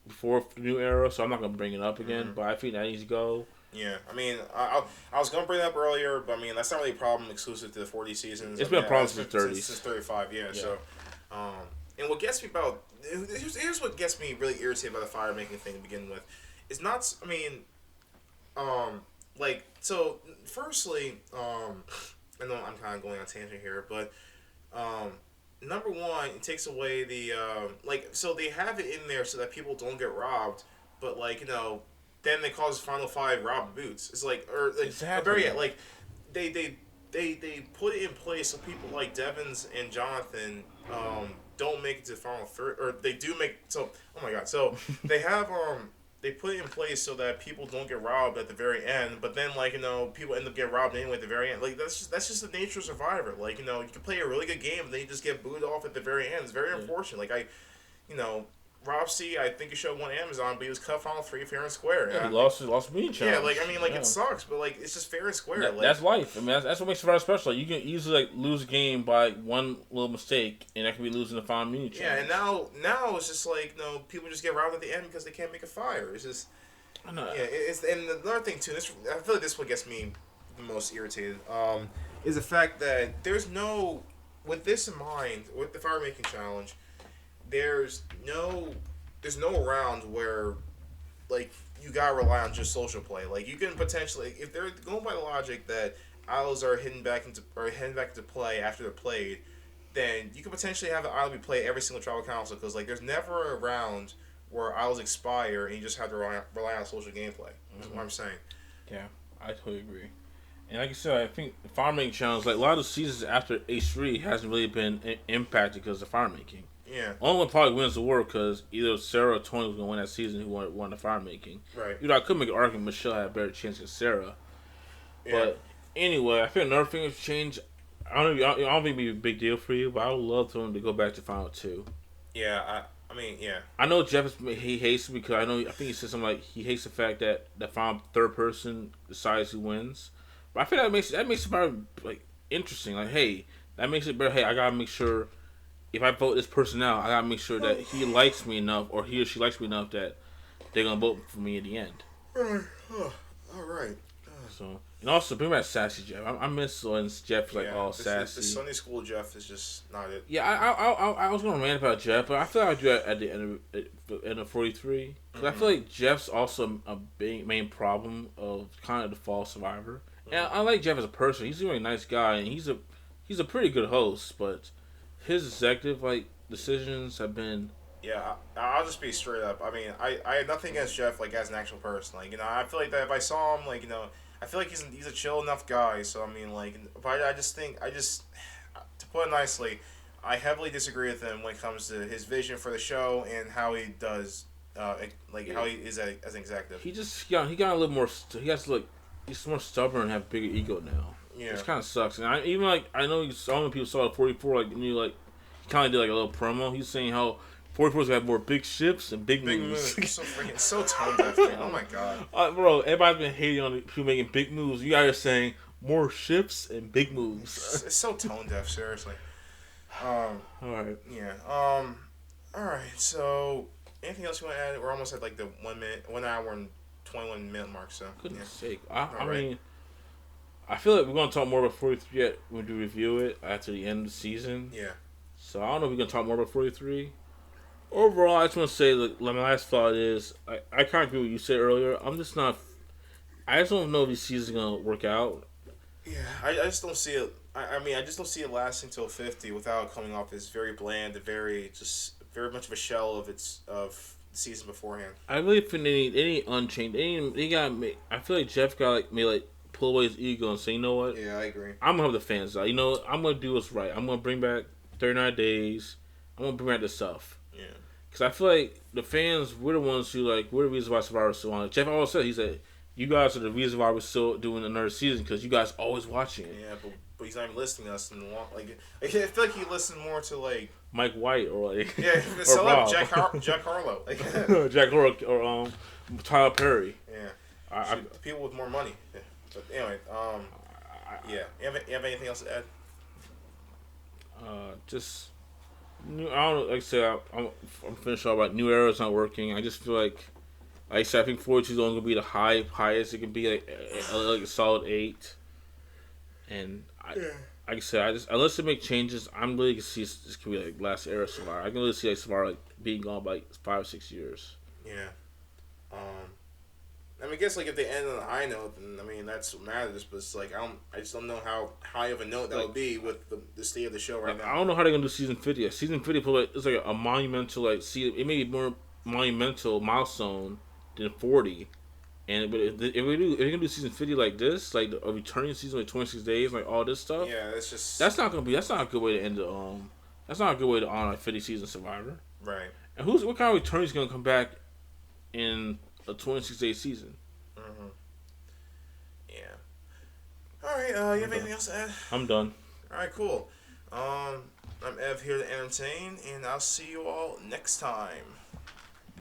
before the new era, so I'm not gonna bring it up again. But I think that needs to go. Yeah, I mean, I was gonna bring it up earlier, but I mean that's not really a problem exclusive to the 40 seasons. It's been a problem since 30s. Since 35, yeah. So, and what gets me about here's what gets me really irritated about the fire making thing to begin with, is not. I mean, so firstly, I know I'm kind of going on a tangent here, but number one, it takes away the so they have it in there so that people don't get robbed, but then they cause Final Five rob boots. It's like exactly. They put it in place so people like Devins and Jonathan don't make it to the final third, or they do make so. Oh my god! So they have they put it in place so that people don't get robbed at the very end, but then people end up getting robbed anyway at the very end. Like that's just the nature of Survivor. Like you can play a really good game, and then you just get booed off at the very end. It's very unfortunate. Like Rob C, I think he should have won Amazon, but he was cut final 3 fair and square. Yeah, he lost me challenge. Yeah, it sucks, but it's just fair and square. That's life. I mean, that's what makes Survivor special. Like, you can easily lose a game by one little mistake, and that can be losing the final mini challenge. Yeah, and now it's just people just get robbed at the end because they can't make a fire. It's just and another thing too. I feel like this is what gets me the most irritated. Is the fact that there's no, with this in mind, with the fire making challenge. There's no round where, you gotta rely on just social play. Like, you can potentially, if they're going by the logic that idols are heading back into play after they're played, then you could potentially have an idol be played every single tribal council, because there's never a round where idols expire and you just have to rely on social gameplay. That's what I'm saying. Yeah, I totally agree. And like I said, I think the fire making challenge, a lot of the seasons after H3 hasn't really been impacted because of fire making. Yeah. Only one probably wins the war because either Sarah or Tony was going to win that season who won the fire making. Right. I could make an argument Michelle had a better chance than Sarah. Yeah. But anyway, I think another thing that's changed. I don't think it'd be a big deal for you, but I would love for him to go back to Final 2. Yeah, I mean, yeah. I know Jeff he hates it because I think he said something like he hates the fact that the final third person decides who wins. But I think that makes it better, interesting. Like, hey, that makes it better. Hey, I gotta make sure. If I vote this person out, I gotta make sure that he likes me enough, or he or she likes me enough that they're gonna vote for me at the end. All right. So, and also bring back Sassy Jeff. I miss when Jeff like all sassy. The Sunday School Jeff is just not it. Yeah, I was gonna rant about Jeff, but I feel like I do at the end of 43 because I feel like Jeff's also a big main problem of kind of the fall survivor. And I like Jeff as a person. He's a really nice guy, and he's a pretty good host. But his executive like decisions have been. Yeah, I'll just be straight up. I mean, I have nothing against Jeff like as an actual person. Like I feel like that if I saw him, I feel like he's a chill enough guy. So I mean, but I just think to put it nicely, I heavily disagree with him when it comes to his vision for the show and how he does, how he is as an executive. He got a little more. He has to like he's more stubborn and have bigger ego now. Yeah, which kind of sucks. And I know some people saw 44 like he kind of did like a little promo. He's saying how 44's got more big ships and big moves. So tone deaf, man. Oh my god. Bro, everybody's been hating on people making big moves. You guys are saying more ships and big moves. It's so tone deaf, seriously. Alright. Yeah. Alright, so anything else you want to add? We're almost at like the 1 hour and 21-minute mark, so goodness sake. I mean I feel like we're gonna talk more about 43 yet when we review it after the end of the season. Yeah. So I don't know if we're gonna talk more about 43. Overall, I just want to say that my last thought is I kind of agree with what you said earlier. I just don't know if this season's gonna work out. Yeah, I just don't see it. I just don't see it lasting till 50 without coming off as very bland, very much of a shell of the season beforehand. I really think they need unchanged. I feel like Jeff got pull away his ego and say, you know what? Yeah, I agree. I'm gonna have the fans out. I'm gonna do what's right. I'm gonna bring back 39 days. I'm gonna bring back the stuff. Yeah. Because I feel like the fans, we're the ones who, we're the reason why Survivor's still on. Jeff always said, he said, you guys are the reason why we're still doing another season because you guys always watching it. Yeah, but he's not even listening to us. I feel like he listened more to, Mike White or, Yeah, or Rob. Jack Harlow. Jack Harlow or Tyler Perry. Yeah. People with more money. Yeah. But anyway, yeah. You have anything else to add? Just... I don't know, like I said, I'm finished all about New Era's not working. I just feel like I said, I think 42 is only going to be the highest it can be, like a solid 8. And like I said, unless they make changes, I'm really going to see this could be like last era Survivor. I can really see Survivor being gone by 5 or 6 years. Yeah. I guess if they end on a high note, then that's what matters. But it's I just don't know how high of a note that would be with the state of the show right now. I don't know how they're gonna do season 50. Season 50 it's like a monumental it may be more monumental milestone than 40. But if they're gonna do season 50 like this, like a returning season 26 days, all this stuff. Yeah, that's not a good way to end the That's not a good way to honor a 50 season Survivor. Right. And what kind of return is gonna come back in a 26-day season? Mm-hmm. Yeah. All right. You have anything else to add? I'm done. All right. Cool. I'm Ev here to entertain, and I'll see you all next time.